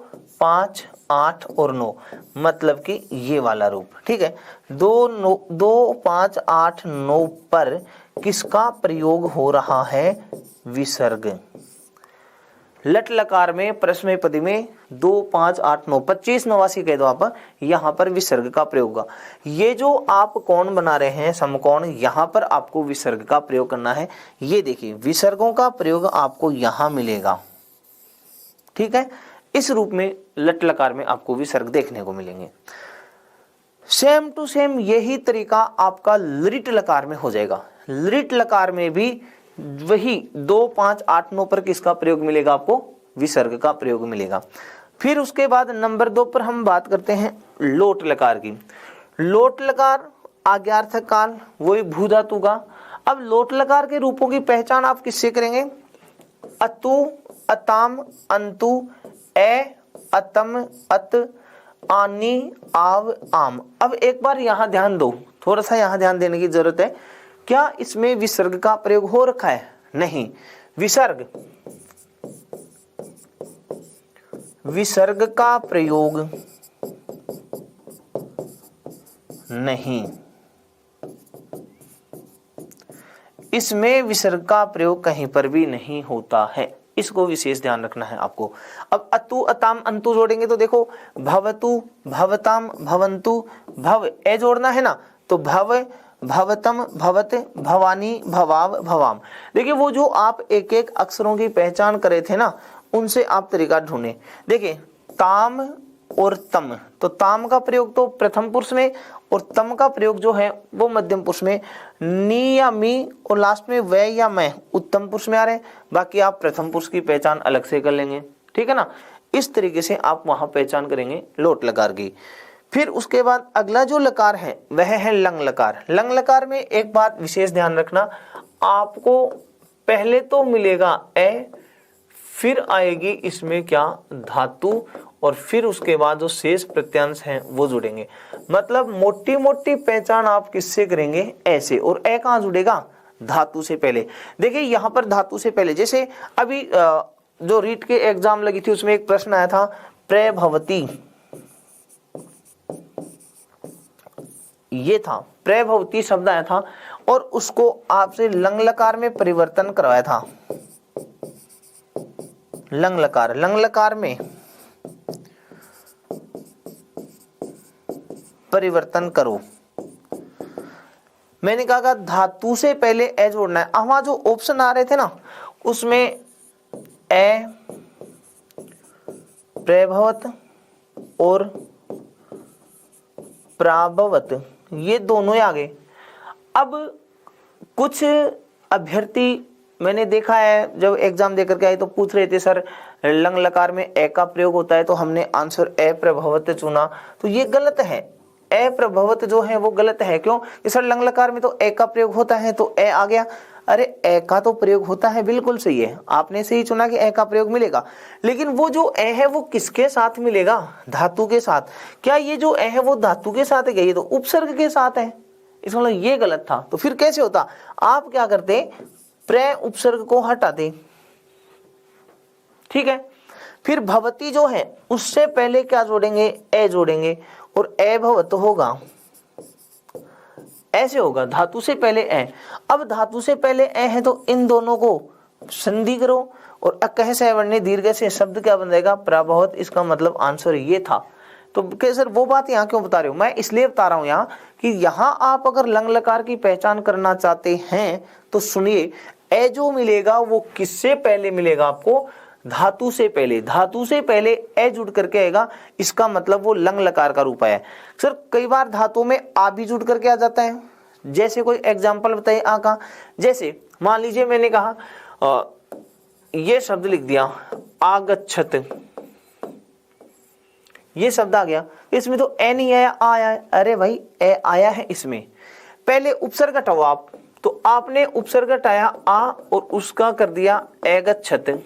5, 8 और 9, मतलब कि ये वाला रूप। ठीक है, 2, 5, 8, 9 पर किसका प्रयोग हो रहा है, विसर्ग। लट लकार में परस्मैपदी में 2, 5, 8, 9, 25, 89 कह दो आप, यहाँ पर विसर्ग का प्रयोग होगा। ये जो आप कौन बना रहे हैं समकोण, यहाँ पर आपको विसर्ग का प्रयोग करना है। ये देखिए विसर्गों का प्रयोग आपको यहाँ मिलेगा। ठीक है, इस रूप में लट लकार में आपको विसर्ग देखने को मिलेंगे। सेम टू सेम यही तरीका आपका लिट लकार में हो जाएगा। लिट लकार में भी वही 2, 5, 8, 9 पर किसका प्रयोग मिलेगा, आपको विसर्ग का प्रयोग मिलेगा। फिर उसके बाद नंबर 2 पर हम बात करते हैं लोट लकार की। लोट लकार आज्ञार्थक काल, वही भू धातु का। अब लोट लकार के रूपों की पहचान आप किससे करेंगे, अतु, अताम, अंतु, ए, अतम, अत, आनी, आव, आम। अब एक बार यहाँ ध्यान दो, थोड़ा सा यहाँ ध्यान देने की जरूरत है। क्या इसमें विसर्ग का प्रयोग हो रखा है, नहीं। विसर्ग का प्रयोग नहीं, इसमें विसर्ग का प्रयोग कहीं पर भी नहीं होता है, इसको विशेष ध्यान रखना है आपको। अब अतु अताम अंतु जोड़ेंगे तो देखो भवतु भवताम भवंतु, भव ए जोड़ना है ना, तो भव भवतम भवत भवानी भवाव भवाम। देखिए वो जो आप एक एक अक्षरों की पहचान करे थे ना, उनसे आप तरीका ढूंढे। देखिए ताम और तम, तो ताम का प्रयोग तो प्रथम पुरुष में और तम का प्रयोग जो है वो मध्यम पुरुष में, नी या मी और लास्ट में वह या मैं उत्तम पुरुष में आ रहे हैं। बाकी आप प्रथम पुरुष की पहचान अलग से कर लेंगे, ठीक है ना। इस तरीके से आप वहां पहचान करेंगे लोट लकार की। फिर उसके बाद अगला जो लकार है वह है लंग लकार। लंग लकार में एक बात विशेष ध्यान रखना, आपको पहले तो मिलेगा ए, फिर आएगी इसमें क्या धातु, और फिर उसके बाद जो शेष प्रत्यांश हैं वो जुड़ेंगे। मतलब मोटी मोटी पहचान आप किससे करेंगे, ऐसे। और ए कहाँ जुड़ेगा, धातु से पहले। देखिए यहाँ पर धातु से पहले, जैसे अभी जो रीट के एग्जाम लगी थी उसमें एक प्रश्न आया था प्रभवती, ये था प्रभवती शब्द आया था और उसको आपसे लंग लकार में परिवर्तन करवाया था। लंग लकार, लंग लकार में परिवर्तन करो। मैंने कहा धातु से पहले ए जोड़ना है। वहां जो ऑप्शन आ रहे थे ना उसमें ए, प्रभवत और प्राभवत ये दोनों ही आ गए। अब कुछ अभ्यर्थी मैंने देखा है जब एग्जाम देकर के आए तो पूछ रहे थे सर लंग लकार में ए का प्रयोग होता है, तो हमने आंसर ए प्रभवत चुना, तो ये गलत है। ए प्रभवत जो है वो गलत है। क्यों कि सर लंग लकार में तो ए का प्रयोग होता है तो ए आ गया। अरे ए का तो प्रयोग होता है, बिल्कुल सही है, आपने सही चुना कि ए का प्रयोग मिलेगा, लेकिन वो जो ए है वो किसके साथ मिलेगा, धातु के साथ। क्या ये जो ए है वो धातु के साथ है, ये तो उपसर्ग के साथ है, इसका मतलब ये गलत था। तो फिर कैसे होता, आप क्या करते, प्र उपसर्ग को हटाते, ठीक है। फिर भवती जो है उससे पहले क्या जोड़ेंगे, ए जोड़ेंगे, और ए भवत होगा, ऐसे होगा, धातु से पहले ए। अब धातु से पहले ए है तो इन दोनों को संधि करो और अकह सवर्णी दीर्घ से शब्द क्या बन जाएगा, प्रभवत। इसका मतलब आंसर ये था। तो सर वो बात यहाँ क्यों बता रहे हो, मैं इसलिए बता रहा हूँ यहाँ कि यहाँ आप अगर लंग लकार की पहचान करना चाहते हैं तो सुनिए, ए जो मिलेगा वो किससे पहले मिलेगा आपको, धातु से पहले। धातु से पहले ए जुड़ करके आएगा, इसका मतलब वो लंग लकार का रूप है। सर कई बार धातु में आ भी जुड़ करके आ जाता है, जैसे कोई एग्जांपल बताइए आ का। जैसे मान लीजिए मैंने कहा ये शब्द लिख दिया आगच्छत, ये शब्द आ गया, इसमें तो ए नहीं आया, आ आया है। अरे भाई ए आया है, इसमें पहले उपसर्ग हटाओ आप, तो आपने उपसर्ग हटाया आ और उसका कर दिया एगच्छत।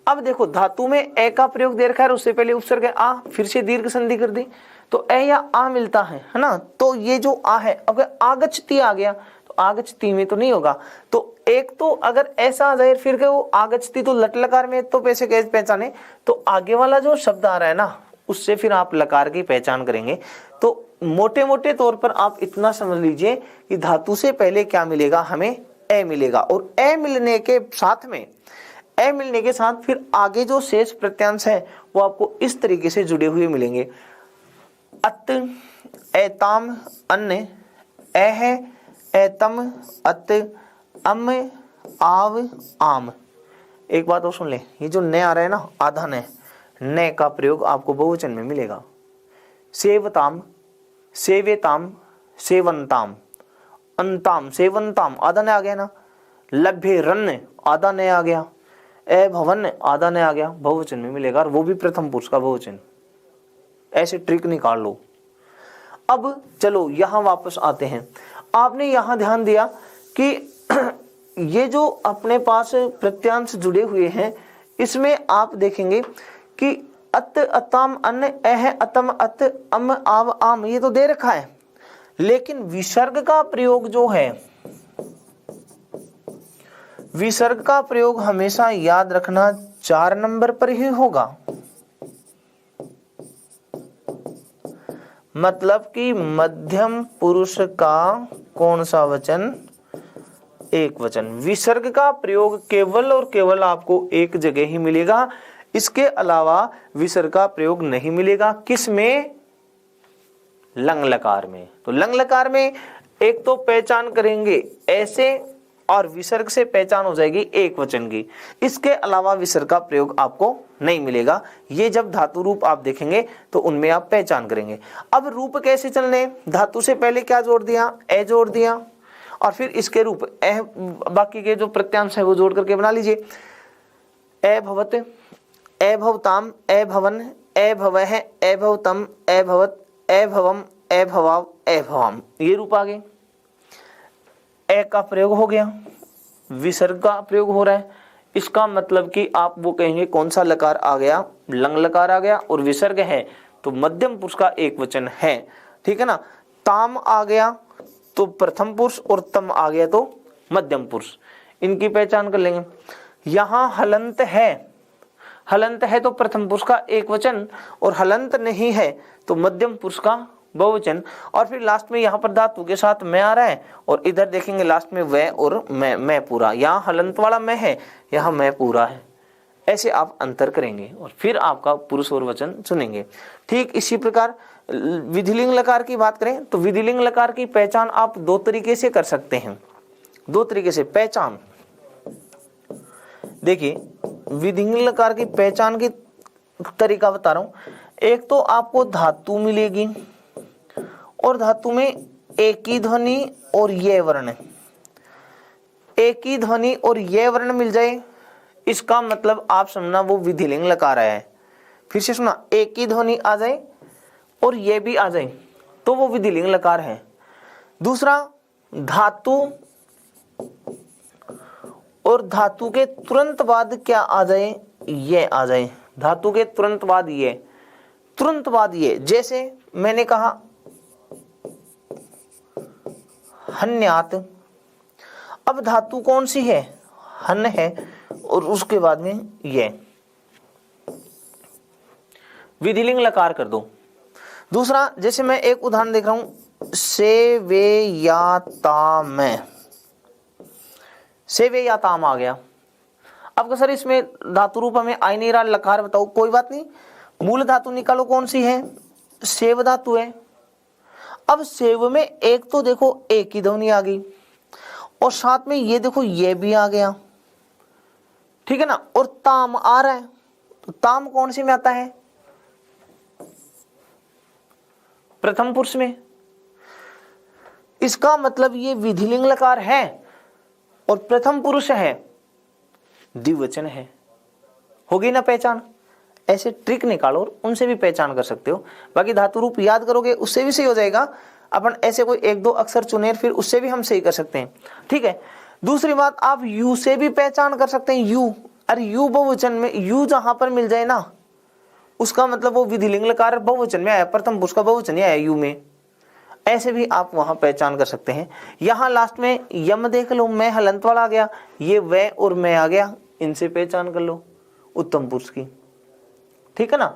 अब देखो धातु में ए का प्रयोग दे रखा है, उससे पहले उपसर्ग है आ, फिर से दीर्घ संधि कर दी तो ए या आ मिलता है ना। तो ये जो आ है, अगर आगच्छति आ गया तो आगच्छति में तो नहीं होगा। तो एक तो अगर ऐसा आ जाए फिर वो आगच्छति तो लट लकार में, तो पैसे कैसे पहचाने, तो आगे वाला जो शब्द आ रहा है ना उससे फिर आप लकार की पहचान करेंगे। तो मोटे मोटे तौर पर आप इतना समझ लीजिए कि धातु से पहले क्या मिलेगा, हमें ए मिलेगा, और ए मिलने के साथ में, ए मिलने के साथ फिर आगे जो शेष प्रत्यांश है वो आपको इस तरीके से जुड़े हुए मिलेंगे। अत, एताम, अन्य, एह, एतम, अत, अम, आव, आम। एक बात और सुन ले, ये जो न आ रहा है ना आधा न का प्रयोग आपको बहुवचन में मिलेगा। सेवताम, सेवेताम, सेवंताम, अंताम, सेवंताम, आधा न आ गया ना। लभ्य रन, आधा न आ गया। ए भवन, आधा न आ गया, बहुवचन में मिलेगा, और वो भी प्रथम पुरुष का बहुवचन। ऐसे ट्रिक निकाल लो। अब चलो यहां वापस आते हैं। आपने यहां ध्यान दिया कि ये जो अपने पास प्रत्यांश जुड़े हुए हैं इसमें आप देखेंगे कि अत, अताम, अन्न, एह, अतम, अत, अम, आव, आम, ये तो दे रखा है, लेकिन विसर्ग का प्रयोग जो है, विसर्ग का प्रयोग हमेशा याद रखना 4 नंबर पर ही होगा। मतलब कि मध्यम पुरुष का कौन सा वचन? एक वचन। विसर्ग का प्रयोग केवल और केवल आपको एक जगह ही मिलेगा, इसके अलावा विसर्ग का प्रयोग नहीं मिलेगा। किस में? लंग लकार में। तो लंग लकार में एक तो पहचान करेंगे ऐसे और विसर्ग से पहचान हो जाएगी एक वचन की, इसके अलावा विसर्ग का प्रयोग आपको नहीं मिलेगा। ये जब धातु रूप आप देखेंगे तो उनमें आप पहचान करेंगे। अब रूप कैसे चलने? धातु से पहले क्या जोड़ दिया? ए जोड़ दिया, और फिर इसके रूप ए, बाकी के जो प्रत्यांश है वो जोड़ करके बना लीजिए। ए भवत, ए भवताम, ए भवन, ए भवः, ए भवतम, ए भवत, ए भवम, ए भवाव, ए भवाम, ये रूप आ गए। ए का प्रयोग हो गया, विसर्ग का प्रयोग हो रहा है, इसका मतलब कि आप वो कहेंगे कौन सा लकार आ गया? लंग लकार आ गया, और विसर्ग है तो मध्यम पुरुष का एक वचन है, ठीक है ना। ताम आ गया तो प्रथम पुरुष, और तम आ गया तो मध्यम पुरुष, इनकी पहचान कर लेंगे। यहां हलंत है, हलंत है तो प्रथम पुरुष का एक वचन, और हलंत नहीं है तो मध्यम पुरुष का बहुवचन, और फिर लास्ट में यहाँ पर धातु के साथ मैं आ रहा है, और इधर देखेंगे लास्ट में वह और मैं पूरा। यहाँ हलंत वाला मैं है, यहाँ मैं पूरा है। ऐसे आप अंतर करेंगे और फिर आपका पुरुष और वचन चुनेंगे। ठीक इसी प्रकार विधिलिंग लकार की बात करें तो विधिलिंग लकार की पहचान आप दो तरीके से कर सकते हैं। दो तरीके से पहचान, देखिए विधिलिंग लकार की पहचान की तरीका बता रहा हूं। एक तो आपको धातु मिलेगी और धातु में एक ही ध्वनि और ये वर्ण, एक ही ध्वनि और ये वर्ण मिल जाए, इसका मतलब आप समझना वो विधिलिंग लकार है। फिर से सुना, एक ही ध्वनि आ जाए और ये भी आ जाए तो वो विधिलिंग लकार है। दूसरा, धातु और धातु के तुरंत बाद क्या आ जाए? ये आ जाए। धातु के तुरंत बाद ये, तुरंत बाद ये, जैसे मैंने कहा हन्यात, अब धातु कौन सी है? हन है, और उसके बाद में ये विधिलिंग लकार कर दो। दूसरा, जैसे मैं एक उदाहरण देख रहा हूं, सेवेयाताम, सेवेयाताम आ गया। अब सर इसमें धातु रूप हमें आ नहीं रहा, लकार बताओ। कोई बात नहीं, मूल धातु निकालो कौन सी है? सेव धातु है। अब सेव में एक तो देखो एक ही ध्वनि आ गई, और साथ में ये देखो ये भी आ गया, ठीक है ना। और ताम आ रहा है, तो ताम कौन सी में आता है? प्रथम पुरुष में। इसका मतलब ये विधिलिंग लकार है और प्रथम पुरुष है, द्विवचन है। होगी ना पहचान? ऐसे ट्रिक निकालो और उनसे भी पहचान कर सकते हो। बाकी धातु रूप याद करोगे उससे भी सही हो जाएगा। अपन ऐसे कोई एक दो अक्षर चुने फिर उससे भी हम सही कर सकते हैं, ठीक है। दूसरी बात, आप यू से भी पहचान कर सकते हैं। यू, अरे यू बहुवचन में यू जहां पर मिल जाए ना, उसका मतलब वो विधिलिंग लकार बहुवचन में आया, प्रथम पुरुष का बहुवचन आया यू में। ऐसे भी आप वहां पहचान कर सकते हैं। यहां लास्ट में यम देख लो, मैं हलंत वाला आ गया, ये वह और मैं आ गया, इनसे पहचान कर लो उत्तम पुरुष की, ठीक है ना।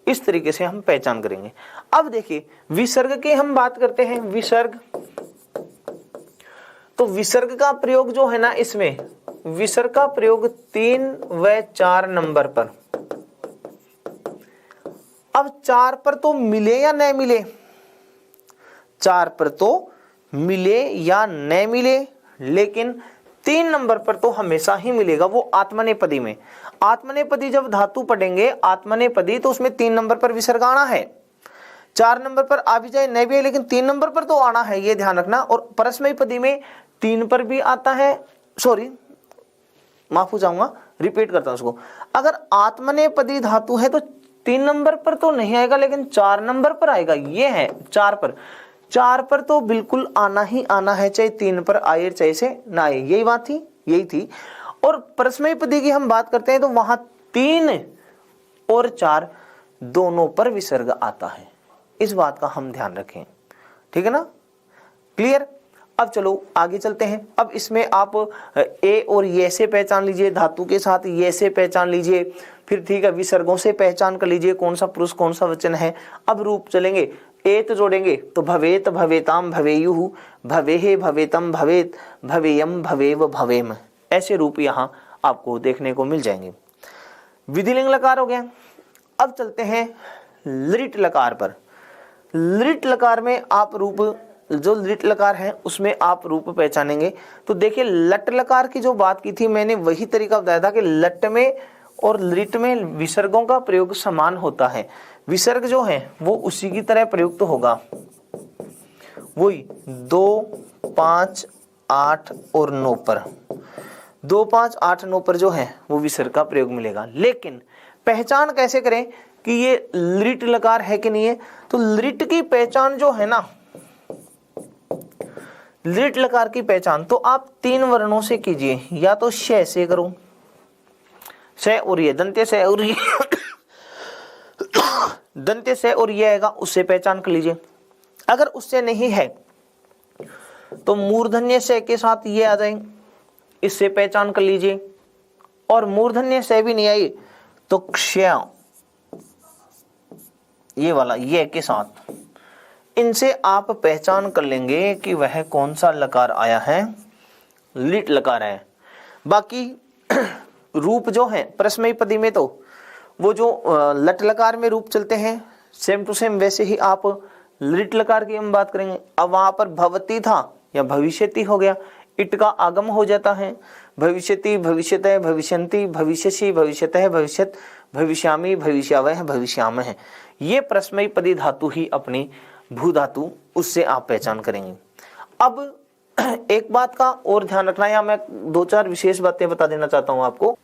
इस तरीके से हम पहचान करेंगे। अब देखिए विसर्ग की हम बात करते हैं। विसर्ग, तो विसर्ग का प्रयोग जो है ना, इसमें विसर्ग का प्रयोग 3 व 4 नंबर पर। अब 4 पर तो मिले या न मिले? 4 पर तो मिले या न मिले, लेकिन 3 नंबर पर तो हमेशा ही मिलेगा, वो आत्मनेपदी में। आत्मनेपदी जब धातु पढ़ेंगे आत्मनेपदी, तो उसमें 3 नंबर पर विसर्ग आना है। 4 नंबर पर आ भी जाए न भी है, लेकिन 3 नंबर पर तो आना है, ये ध्यान रखना। और परस्मैपदी में 3 पर भी आता है, सॉरी माफ हो जाऊंगा, रिपीट करता हूं उसको। अगर आत्मनेपदी धातु है तो 3 नंबर पर तो नहीं आएगा, लेकिन 4 नंबर पर आएगा। ये है 4 पर, 4 पर तो बिल्कुल आना ही आना है, चाहे 3 पर आए चाहे से ना आए। यही बात थी, यही थी। और परस्मैपदी की हम बात करते हैं तो वहां 3 और 4 दोनों पर विसर्ग आता है। इस बात का हम ध्यान रखें, ठीक है ना। क्लियर? अब चलो आगे चलते हैं। अब इसमें आप ए और ये से पहचान लीजिए, धातु के साथ ये से पहचान लीजिए, फिर ठीक है विसर्गों से पहचान कर लीजिए कौन सा पुरुष कौन सा वचन है। अब रूप चलेंगे एत जोड़ेंगे तो भवेत, भवेताम, भवेयुः, भवेः, भवेतम, भवेत, भवेयम, भवेव, भवेम, ऐसे रूप यहाँ आपको देखने को मिल जाएंगे। विधिलिंग लकार हो गया। अब चलते हैं लृट लकार पर। लृट लकार में आप रूप, जो लृट लकार है उसमें आप रूप पहचानेंगे। तो देखिए लट लकार की जो बात की थी मैंने, वही तरीका बताया था कि लट में और लृट में विसर्गों का प्रयोग समान होता है। विसर्ग जो है वो उसी की तरह प्रयुक्त होगा, वही 2, 5, 8 और 9 पर, 2, 5, 8, 9 पर जो है वो विसर्ग का प्रयोग मिलेगा। लेकिन पहचान कैसे करें कि ये लृट लकार है कि नहीं है? तो लृट की पहचान जो है ना, लृट लकार की पहचान तो आप 3 वर्णों से कीजिए, या तो श से करो, श और ये, दंत्य स और ये दंत्य स और ये आएगा, उससे पहचान कर लीजिए। अगर उससे नहीं है तो मूर्धन्य स के साथ ये आ जाए, इससे पहचान कर लीजिए। और मूर्धन्य स भी नहीं आई तो क्ष्य, ये वाला ये के साथ, इनसे आप पहचान कर लेंगे कि वह कौन सा लकार आया है, लिट लकार है। बाकी रूप जो है परस्मयी पदी में तो वो जो लट लकार में रूप चलते हैं सेम टू सेम, वैसे ही आप लिट लकार की हम बात करेंगे। अब वहां पर भवती था या भविष्यति हो गया, इट का आगम हो जाता है, भविष्यति, भविष्यतः, भविष्यन्ति, भविष्यसि, भविष्यतः, भविष्यत, भविष्यामि, भविष्यावह, भविष्यामः, ये परस्मयी पदी धातु ही अपनी भू धातु, उससे आप पहचान करेंगे। अब एक बात का और ध्यान रखना, या मैं 2-4 विशेष बातें बता देना चाहता हूं आपको।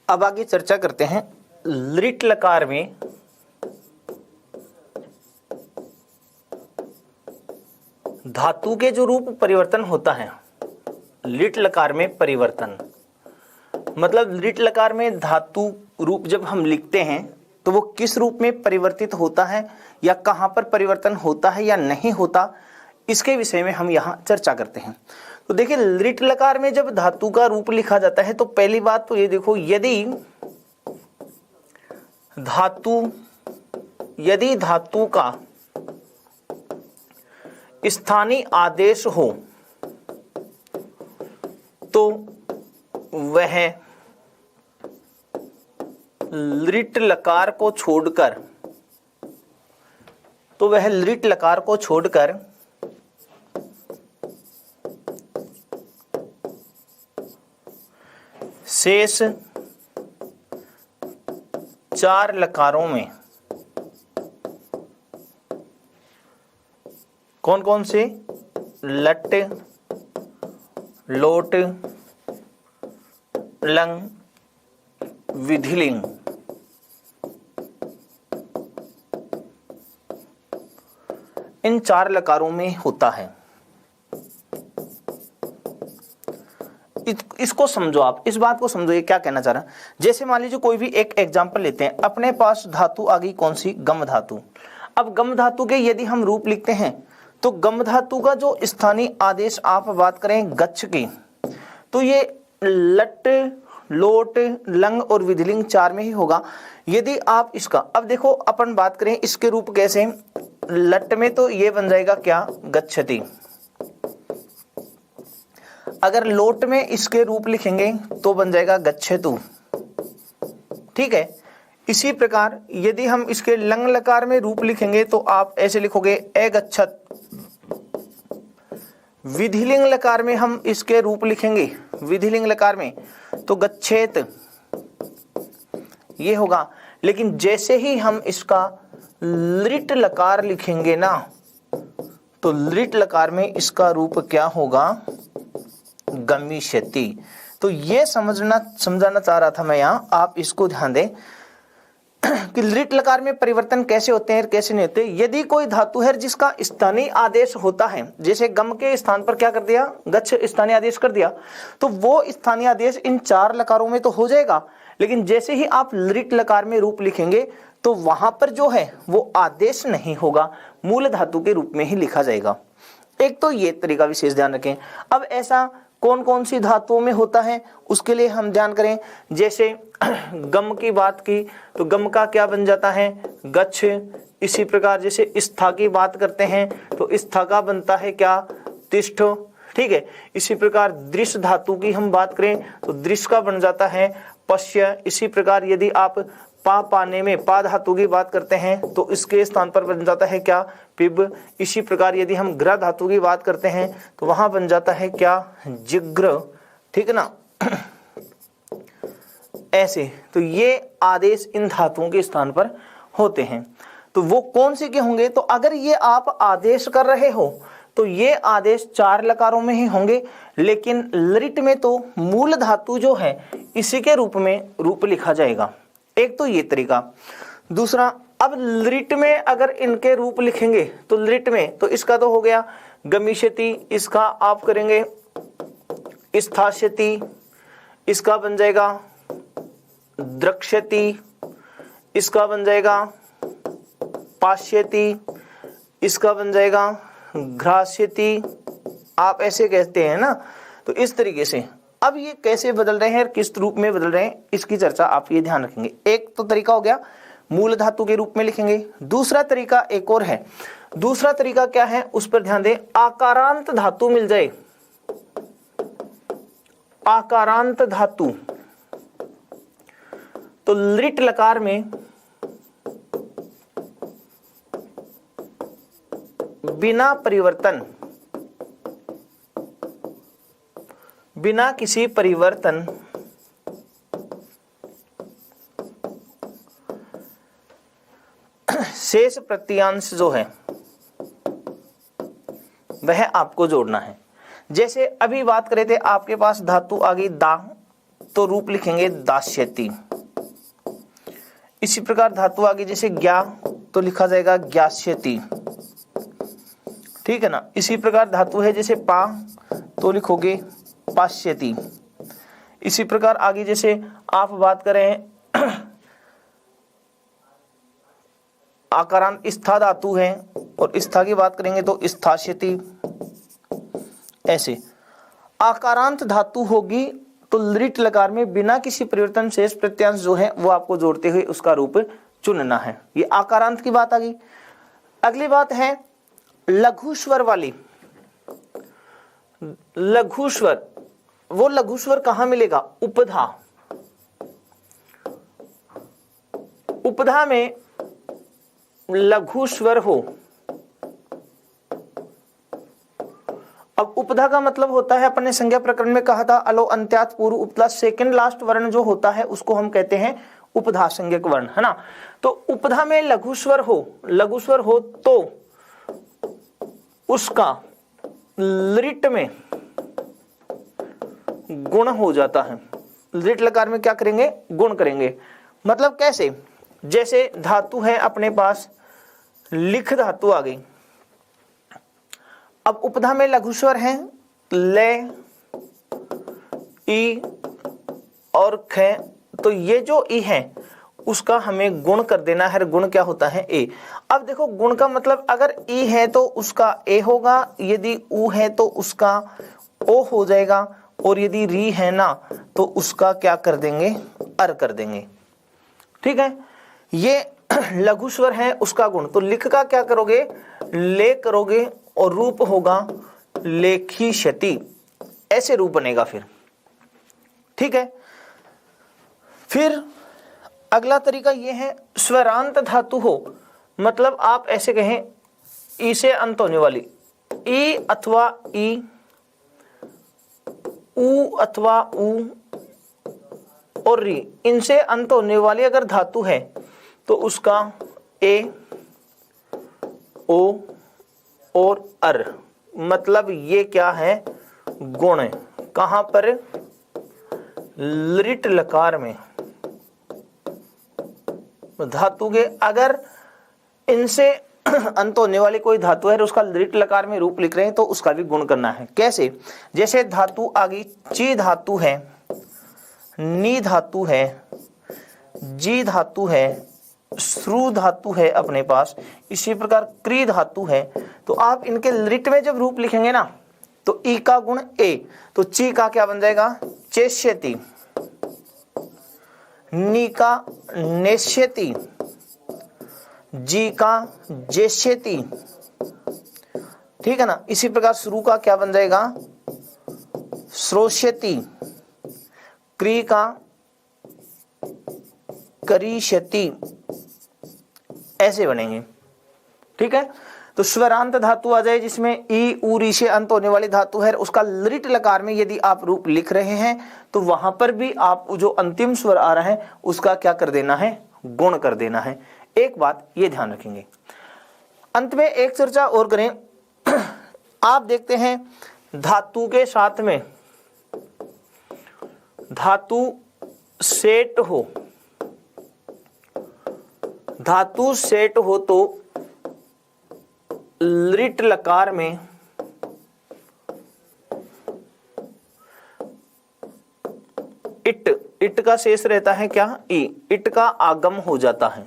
अब आगे चर्चा करते हैं लिट लकार में धातु के जो रूप परिवर्तन होता है। लिट लकार में परिवर्तन मतलब लिट लकार में धातु रूप जब हम लिखते हैं तो वो किस रूप में परिवर्तित होता है, या कहां पर परिवर्तन होता है या नहीं होता, इसके विषय में हम यहाँ चर्चा करते हैं। तो देखिए लिट लकार में जब धातु का रूप लिखा जाता है तो पहली बात तो ये देखो, यदि धातु का स्थानीय आदेश हो तो वह लिट लकार को छोड़कर शेष 4 लकारों में कौन कौन से, लट, लोट, लंग, विधिलिंग, इन 4 लकारों में होता है। इसको समझो, आप इस बात को समझो, ये क्या कहना चाह रहा है। जैसे मान लीजिए कोई भी एक एग्जांपल लेते हैं, अपने पास धातु आ गई कौन सी, गम धातु। अब गम धातु के यदि हम रूप लिखते हैं तो गम धातु का जो स्थानीय आदेश आप बात करें गच्छ की, तो ये लट, लोट, लंग और विधिलिंग 4 में ही होगा। यदि आप इसका, अब देखो अपन बात करें इसके रूप कैसे, लट में तो ये बन जाएगा क्या, गच्छति। अगर लोट में इसके रूप लिखेंगे तो बन जाएगा गच्छतु, ठीक है। इसी प्रकार यदि हम इसके लंग लकार में रूप लिखेंगे तो आप ऐसे लिखोगे अगच्छत। विधिलिंग लकार में हम इसके रूप लिखेंगे, विधिलिंग लकार में तो गच्छेत, ये होगा। लेकिन जैसे ही हम इसका लिट लकार लिखेंगे ना, तो लिट लकार में इसका रूप क्या होगा, गमिष्यति। तो ये समझाना चाह रहा था मैं यहाँ, आप इसको ध्यान दें कि लिट लकार में परिवर्तन कैसे होते हैं कैसे नहीं होते। यदि कोई धातु है जिसका स्थानीय आदेश होता है, जैसे गम के स्थान पर क्या कर दिया, गच्छ स्थानीय आदेश कर दिया, तो वो स्थानीय आदेश इन 4 लकारों में तो हो जाएगा। लेकिन जैसे ही आप लिट लकार में रूप लिखेंगे तो वहां पर जो है वो आदेश नहीं होगा, मूल धातु के रूप में ही लिखा जाएगा। एक तो ये तरीका विशेष ध्यान रखें। अब ऐसा कौन कौन सी धातुओं में होता है उसके लिए हम ध्यान करें। जैसे गम की बात की तो गम का क्या बन जाता है, गच्छ। इसी प्रकार जैसे स्था की बात करते हैं तो स्था का बनता है क्या, तिष्ठ। ठीक है, इसी प्रकार दृश्य धातु की हम बात करें तो दृश्य का बन जाता है पश्य। इसी प्रकार यदि आप पाने में पा धातु की बात करते हैं तो इसके स्थान पर बन जाता है क्या, पिब। इसी प्रकार यदि हम ग्रह धातु की बात करते हैं तो वहां बन जाता है क्या, जिग्र। ठीक है ना। ऐसे तो ये आदेश इन धातुओं के स्थान पर होते हैं। तो वो कौन से के होंगे, तो अगर ये आप आदेश कर रहे हो तो ये आदेश 4 लकारों में ही होंगे, लेकिन लृट में तो मूल धातु जो है इसी के रूप में रूप लिखा जाएगा। एक तो ये तरीका। दूसरा, अब लृट में अगर इनके रूप लिखेंगे तो लृट में तो इसका तो हो गया गमिष्यति, इसका आप करेंगे स्थास्यति, इसका बन जाएगा द्रक्ष्यति, इसका बन जाएगा पाश्यति, इसका बन जाएगा घ्रास्यति। आप ऐसे कहते हैं ना। तो इस तरीके से अब ये कैसे बदल रहे हैं, किस रूप में बदल रहे हैं, इसकी चर्चा आप ये ध्यान रखेंगे। एक तो तरीका हो गया मूल धातु के रूप में लिखेंगे। दूसरा तरीका एक और है। दूसरा तरीका क्या है उस पर ध्यान दें। आकारांत धातु मिल जाए, आकारांत धातु, तो लृट लकार में बिना परिवर्तन, बिना किसी परिवर्तन शेष प्रत्ययांश जो है वह आपको जोड़ना है। जैसे अभी बात करे थे, आपके पास धातु आ गई दा, तो रूप लिखेंगे दास्यति। इसी प्रकार धातु आ गई जैसे ज्ञा, तो लिखा जाएगा ज्ञास्यति। ठीक है ना। इसी प्रकार धातु है जैसे पा, तो लिखोगे पाश्यति। इसी प्रकार आगे जैसे आप बात करें आकारांत स्था धातु है और स्था की बात करेंगे तो स्थास्यति। ऐसे आकारांत धातु होगी तो लृट लकार में बिना किसी परिवर्तन शेष प्रत्ययांश जो है वो आपको जोड़ते हुए उसका रूप चुनना है। ये आकारांत की बात आ गई। अगली बात है लघु स्वर वाली। लघु स्वर, वो लघु स्वर कहां मिलेगा, उपधा। उपधा में लघु स्वर हो। अब उपधा का मतलब होता है, अपने संज्ञा प्रकरण में कहा था, अलो अंत्यात पूर्व उपधा, सेकंड लास्ट वर्ण जो होता है उसको हम कहते हैं उपधा संज्ञक वर्ण, है ना। तो उपधा में लघु स्वर हो, लघु स्वर हो तो उसका लृट में गुण हो जाता है। लृट लकार में क्या करेंगे, गुण करेंगे। मतलब कैसे, जैसे धातु है अपने पास लिख धातु आ गई। अब उपधा में लघु स्वर है ले, ई और ख, तो ये जो ई है उसका हमें गुण कर देना है। गुण क्या होता है, ए। अब देखो गुण का मतलब, अगर ई है तो उसका ए होगा, यदि ऊ है तो उसका ओ हो जाएगा, और यदि री है ना तो उसका क्या कर देंगे, अर कर देंगे। ठीक है, ये लघु स्वर है उसका गुण। तो लिख का क्या करोगे, ले करोगे और रूप होगा लेखिष्यति। ऐसे रूप बनेगा फिर। ठीक है, फिर अगला तरीका ये है स्वरांत धातु हो। मतलब आप ऐसे कहें, ई से अंत होने वाली, ई अथवा ई, ऊ अथवा ऊ और री, इनसे अंत होने वाली अगर धातु है तो उसका ए, ओ और अर, मतलब ये क्या है, गुण है। कहां पर, लृट लकार में धातु के अगर इनसे अंत होने वाली कोई धातु है और उसका लृट लकार में रूप लिख रहे हैं तो उसका भी गुण करना है। कैसे, जैसे धातु आ गई ची धातु है, नी धातु है, जी धातु है, श्रु धातु है अपने पास, इसी प्रकार क्री धातु है। तो आप इनके लृट में जब रूप लिखेंगे ना तो ई का गुण ए, तो ची का क्या बन जाएगा चेष्यति, नी का नेष्यति, जी का जेष्यति, ठीक है ना। इसी प्रकार श्रु का क्या बन जाएगा श्रोष्यति, क्री का करिष्यति, ऐसे बनेंगे, ठीक है। तो स्वरांत धातु आ जाए जिसमें ई उ री से अंत होने वाली धातु है, उसका लृट लकार में यदि आप रूप लिख रहे हैं तो वहां पर भी आप जो अंतिम स्वर आ रहा है उसका क्या कर देना है गुण कर देना है। एक बात ये ध्यान रखेंगे। अंत में एक चर्चा और करें। आप देखते हैं धातु के साथ में धातु सेट हो, धातु सेट हो तो लृट लकार में इट का शेष रहता है क्या ई, इट का आगम हो जाता है।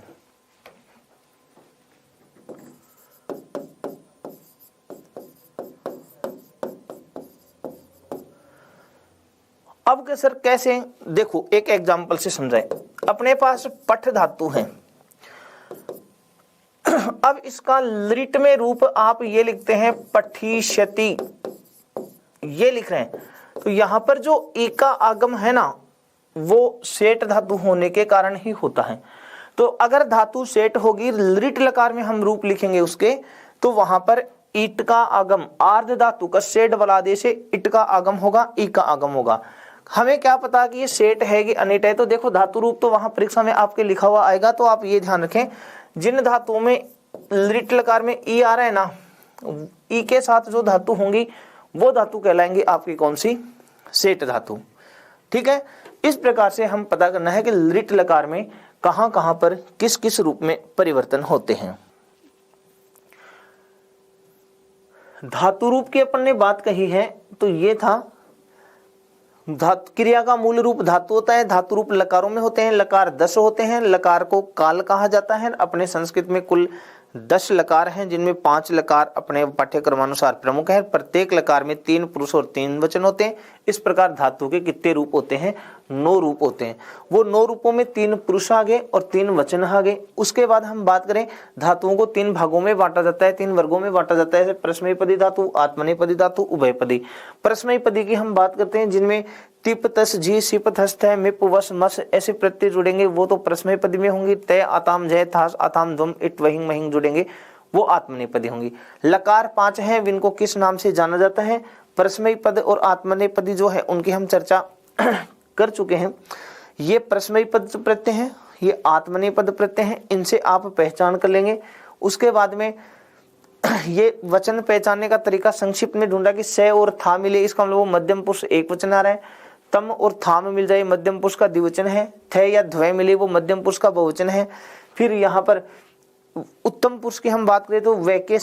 अब के सर कैसे, देखो एक एग्जांपल से समझाएं। अपने पास पठ धातु है, अब इसका लृट में रूप आप ये लिखते हैं पठिष्यति, ये लिख रहे हैं, तो यहां पर जो ई का आगम है ना वो सेट धातु होने के कारण ही होता है। तो अगर धातु सेट होगी लृट लकार में हम रूप लिखेंगे उसके, तो वहां पर ईट का आगम आर्ध धातु का सेट बलादे से इट का आगम होगा, ई का आगम होगा। हमें क्या पता कि ये सेट है कि अनिट है, तो देखो धातु रूप तो वहां परीक्षा में आपके लिखा हुआ आएगा। तो आप ये ध्यान रखें जिन धातुओं में लृट लकार में ई आ रहा है ना, ई के साथ जो धातु होंगी वो धातु कहलाएंगी आपकी कौन सी सेट धातु, ठीक है। इस प्रकार से हम पता करना है कि लृट लकार में कहां कहां पर किस किस रूप में परिवर्तन होते हैं। धातु रूप की अपन ने बात कही है, तो ये था धातु क्रिया का मूल रूप धातु होता है। धातु रूप लकारों में होते हैं, लकार 10 होते हैं। लकार को काल कहा जाता है। अपने संस्कृत में कुल 10 लकार हैं, जिनमें 5 लकार अपने पाठ्यक्रमानुसार प्रमुख हैं। प्रत्येक लकार में 3 पुरुष और 3 वचन होते हैं। इस प्रकार धातु के कितने रूप होते हैं 9 रूप होते हैं। वो 9 रूपों में 3 पुरुष आ गए और 3 वचन आ गए। उसके बाद हम बात करें धातुओं को 3 भागों में बांटा जाता है, 3 वर्गों में बांटा जाता है। परस्मैपदी धातु, आत्मनेपदी धातु, उभयपदी। परस्मैपदी की हम बात करते हैं जिनमें तिप तस झी सिप थस्त है मिप वस मस ऐसे प्रत्यय जुड़ेंगे, वो तो परस्मैपदी में होंगी। तय आताम जय थास आताम ध्वम इट वहिंग महिंग जुड़ेंगे, वो आत्मनेपदी होंगी। लकार 5 हैं, जिनको किस नाम से जाना जाता है परस्मैपद और आत्मनेपदी जो है उनकी हम चर्चा कर चुके हैं। ये परस्मैपद प्रत्यय हैं, ये आत्मनेपद प्रत्यय हैं, इनसे आप पहचान कर लेंगे। उसके बाद में ये वचन पहचानने का तरीका संक्षिप्त में ढूंढा कि से और था मिले, इसका मतलब वो मध्यम पुरुष एक वचन आ रहा है। तम और था में मिल जाए, मध्यम पुरुष का द्विवचन है। थे या ध्वय मिले, वो मध्यम पुरुष का बहुवचन है। फिर यहाँ पर उत्तम पुरुष की हम बात करें तो वे के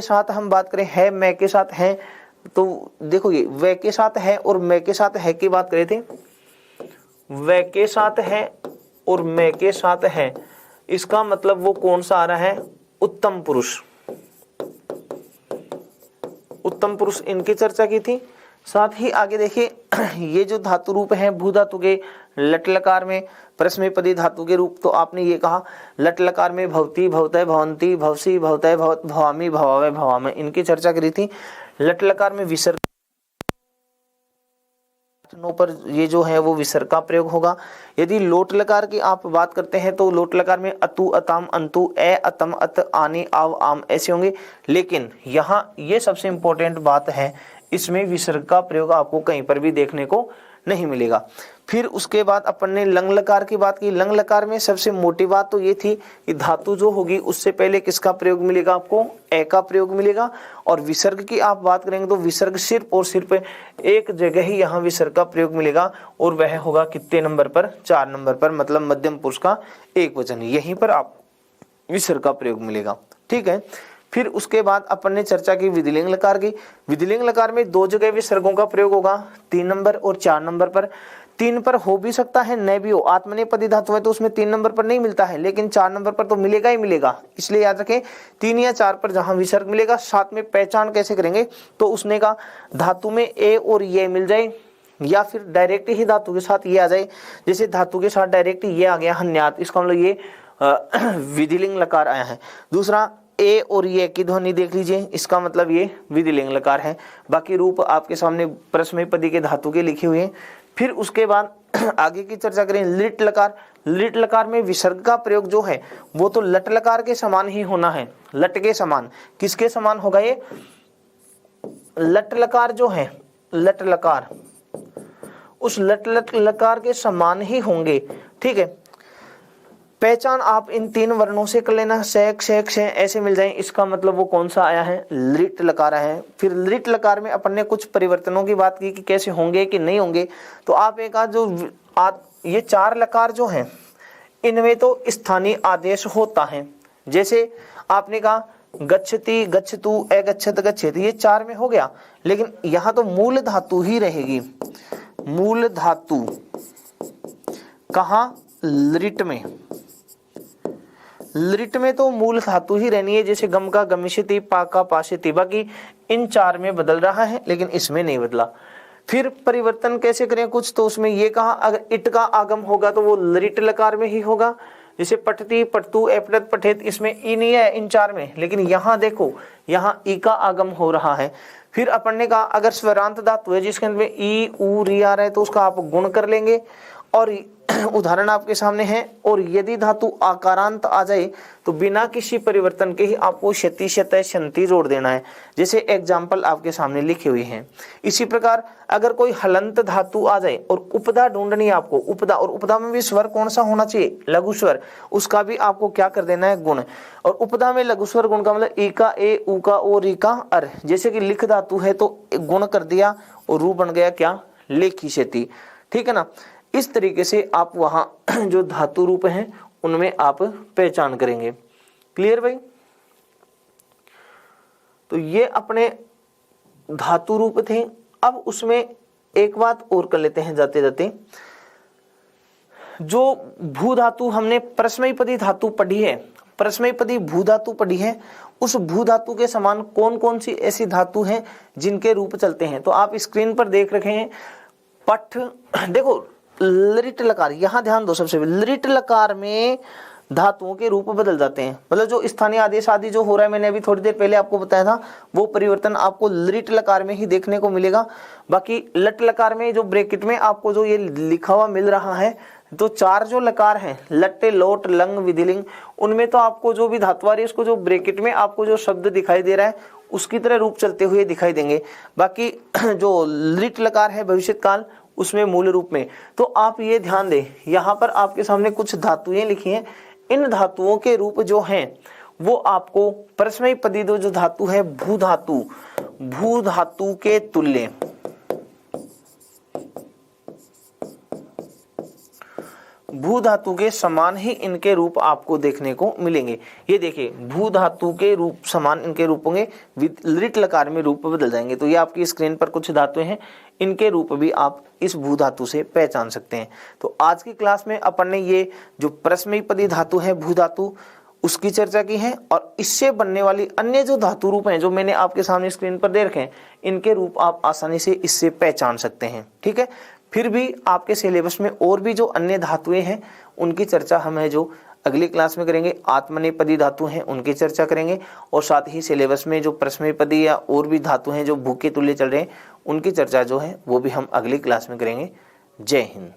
साथ हम बात करें है, मैं के साथ है, तो देखो ये वे के साथ है और मैं के साथ है की बात करे थे। वे के साथ है और मैं के साथ है, इसका मतलब वो कौन सा आ रहा है उत्तम पुरुष। उत्तम पुरुष इनकी चर्चा की थी। साथ ही आगे देखिए ये जो धातु रूप हैं भू धातु के लट लकार में परस्मैपदी धातु के रूप, तो आपने ये कहा लट लकार में भवती भवतय भवंती भवसी भवतय भवत भवामी भवावय भवामय, इनकी चर्चा करी थी। लट लकार में विसर्ग पर ये जो है वो विसर्ग का प्रयोग होगा। यदि लोट लकार की आप बात करते हैं तो लोट लकार में अतु अताम अंतु ए अतम अत आनी आव आम ऐसे होंगे। लेकिन यहाँ ये सबसे इंपॉर्टेंट बात है, इसमें विसर्ग का प्रयोग आपको कहीं पर भी देखने को नहीं मिलेगा। फिर उसके बाद अपन ने लंग लकार की बात की। लंग लकार में सबसे मोटी बात तो ये थी कि धातु जो होगी उससे पहले किसका प्रयोग मिलेगा आपको ए का प्रयोग मिलेगा। और विसर्ग की आप बात करेंगे तो विसर्ग सिर्फ और सिर्फ एक जगह ही यहाँ विसर्ग का प्रयोग मिलेगा, और वह होगा कितने नंबर पर 4 नंबर पर, मतलब मध्यम पुरुष का एक वचन, यहीं पर आप विसर्ग का प्रयोग मिलेगा। ठीक है। फिर उसके बाद अपन ने चर्चा की विधिलिंग लकार की। विधिलिंग लकार में 2 जगह विसर्गों का प्रयोग होगा, 3 नंबर और 4 नंबर पर। 3 पर हो भी सकता है, न भी हो। आत्मनेपदी धातु है तो उसमें 3 नंबर पर नहीं मिलता है, लेकिन 4 नंबर पर तो मिलेगा ही मिलेगा। इसलिए याद रखें 3 या 4 पर जहां विसर्ग मिलेगा, साथ में पहचान कैसे करेंगे, तो उसने कहा धातु में ए और ये मिल जाए, या फिर डायरेक्ट ही धातु के साथ ये आ जाए। जैसे धातु के साथ डायरेक्ट ये आ गया हन्यात, इसका मतलब ये विधिलिंग लकार आया है। दूसरा ए और ये की ध्वनि देख लीजिए, इसका मतलब ये विधिलिंग लकार है। बाकी रूप आपके सामने परस्मैपदी के धातु के लिखे हुए हैं। फिर उसके बाद आगे की चर्चा करें लिट लकार। लिट लकार में विसर्ग का प्रयोग जो है वो तो लट लकार के समान ही होना है। लट के समान, किसके समान होगा ये? लट लकार जो है, लट लकार, उस लट लकार के समान ही होंगे। ठीक है, पहचान आप इन 3 वर्णों से कर लेना, शेक शेक शे ऐसे मिल जाए, इसका मतलब वो कौन सा आया है? लिट लकार है। फिर लिट लकार में अपन ने कुछ परिवर्तनों की बात की कि कैसे होंगे कि नहीं होंगे। तो आप एक आज जो ये 4 लकार जो हैं इनमें तो स्थानीय आदेश होता है। जैसे आपने कहा गच्छति, गच्छतु, अगच्छत, गच्छेत, ये 4 में हो गया, लेकिन यहाँ तो मूल धातु ही रहेगी। मूल धातु कहाँ? लिट में। लिट में तो मूल धातु ही रहनी है। जैसे गम का गमिष्यति, पा का पाशति, बाकी इन 4 में बदल रहा है, लेकिन इसमें नहीं बदला। फिर परिवर्तन कैसे करें कुछ, तो उसमें ये कहा अगर इट का आगम होगा तो वो लिट लकार में ही होगा। जैसे पठती, पठतु, एपटत, पठेत, इसमें ई नहीं है इन 4 में, लेकिन यहाँ देखो यहाँ ई का आगम हो रहा है। फिर अपन ने कहा अगर स्वरांत धातु है जिसके अंदर में ई, ऊ, री आ रहा है तो उसका आप गुण कर लेंगे, और उदाहरण आपके सामने है। और यदि धातु आकारांत आ जाए तो बिना किसी परिवर्तन के ही आपको क्षति, शतय, शंति जोड़ देना है। जैसे एग्जाम्पल आपके सामने लिखे हुए हैं। इसी प्रकार अगर कोई हलंत धातु आ जाए और उपदा ढूंढनी है आपको, उपदा, और उपदा में भी स्वर कौन सा होना चाहिए? लघु स्वर, उसका भी आपको क्या कर देना है? गुण। और उपदा में लघु स्वर गुण का मतलब ई का ए, ऊ का ओ, री का अर। जैसे कि लिख धातु है तो गुण कर दिया और रू बन गया क्या? लेखी क्षति। ठीक है ना। इस तरीके से आप वहां जो धातु रूप हैं उनमें आप पहचान करेंगे। क्लियर भाई? तो ये अपने धातु रूप थे। अब उसमें एक बात और कर लेते हैं जाते जाते। जो भू धातु हमने परस्मैपदी धातु पढ़ी है, परस्मैपदी भू धातु पढ़ी है, उस भू धातु के समान कौन कौन सी ऐसी धातु हैं जिनके रूप चलते हैं? तो आप स्क्रीन पर देख रखे हैं। पठ, देखो लिट लकार, यहां ध्यान दो। सबसे लिट लकार में धातुओं के रूप बदल जाते हैं, मतलब जो स्थानीय आदेश आदि जो हो रहा है, मैंने अभी थोड़ी देर पहले आपको बताया था, वो परिवर्तन आपको लिट लकार में ही देखने को मिलेगा। बाकी लट लकार में जो ब्रैकेट में आपको जो ये लिखा हुआ मिल रहा है, तो 4 जो लकार हैं, लट्टे, लोट, लंग, विधिलिंग, उनमें तो आपको जो भी धातु आ रही है उसको जो ब्रैकेट में आपको जो शब्द दिखाई दे रहा है उसकी तरह रूप चलते हुए दिखाई देंगे। बाकी जो लिट लकार है भविष्यत काल, उसमें मूल रूप में। तो आप ये ध्यान दें, यहाँ पर आपके सामने कुछ धातुएं लिखी हैं। इन धातुओं के रूप जो हैं वो आपको परस्मैपदी जो धातु है भू धातु, भू धातु के तुल्य, भू धातु के समान ही इनके रूप आपको देखने को मिलेंगे। ये देखिए भू धातु के रूप समान इनके रूप होंगे, लिट लकार में रूप बदल जाएंगे। तो ये आपकी स्क्रीन पर कुछ धातुएं हैं, इनके रूप भी आप इस भू धातु से पहचान सकते हैं। तो आज की क्लास में अपन ने ये जो परस्मैपदी धातु है भू धातु, उसकी चर्चा की है, और इससे बनने वाली अन्य जो धातु रूप हैं जो मैंने आपके सामने स्क्रीन पर दे रखे हैं, इनके रूप आप आसानी से इससे पहचान सकते हैं। ठीक है, फिर भी आपके सिलेबस में और भी जो अन्य धातुएं हैं उनकी चर्चा हम है जो अगली क्लास में करेंगे। आत्मनेपदी धातु हैं उनकी चर्चा करेंगे, और साथ ही सिलेबस में जो परस्मैपदी या और भी धातु हैं जो भू के तुल्य चल रहे हैं उनकी चर्चा जो है वो भी हम अगली क्लास में करेंगे। जय हिंद।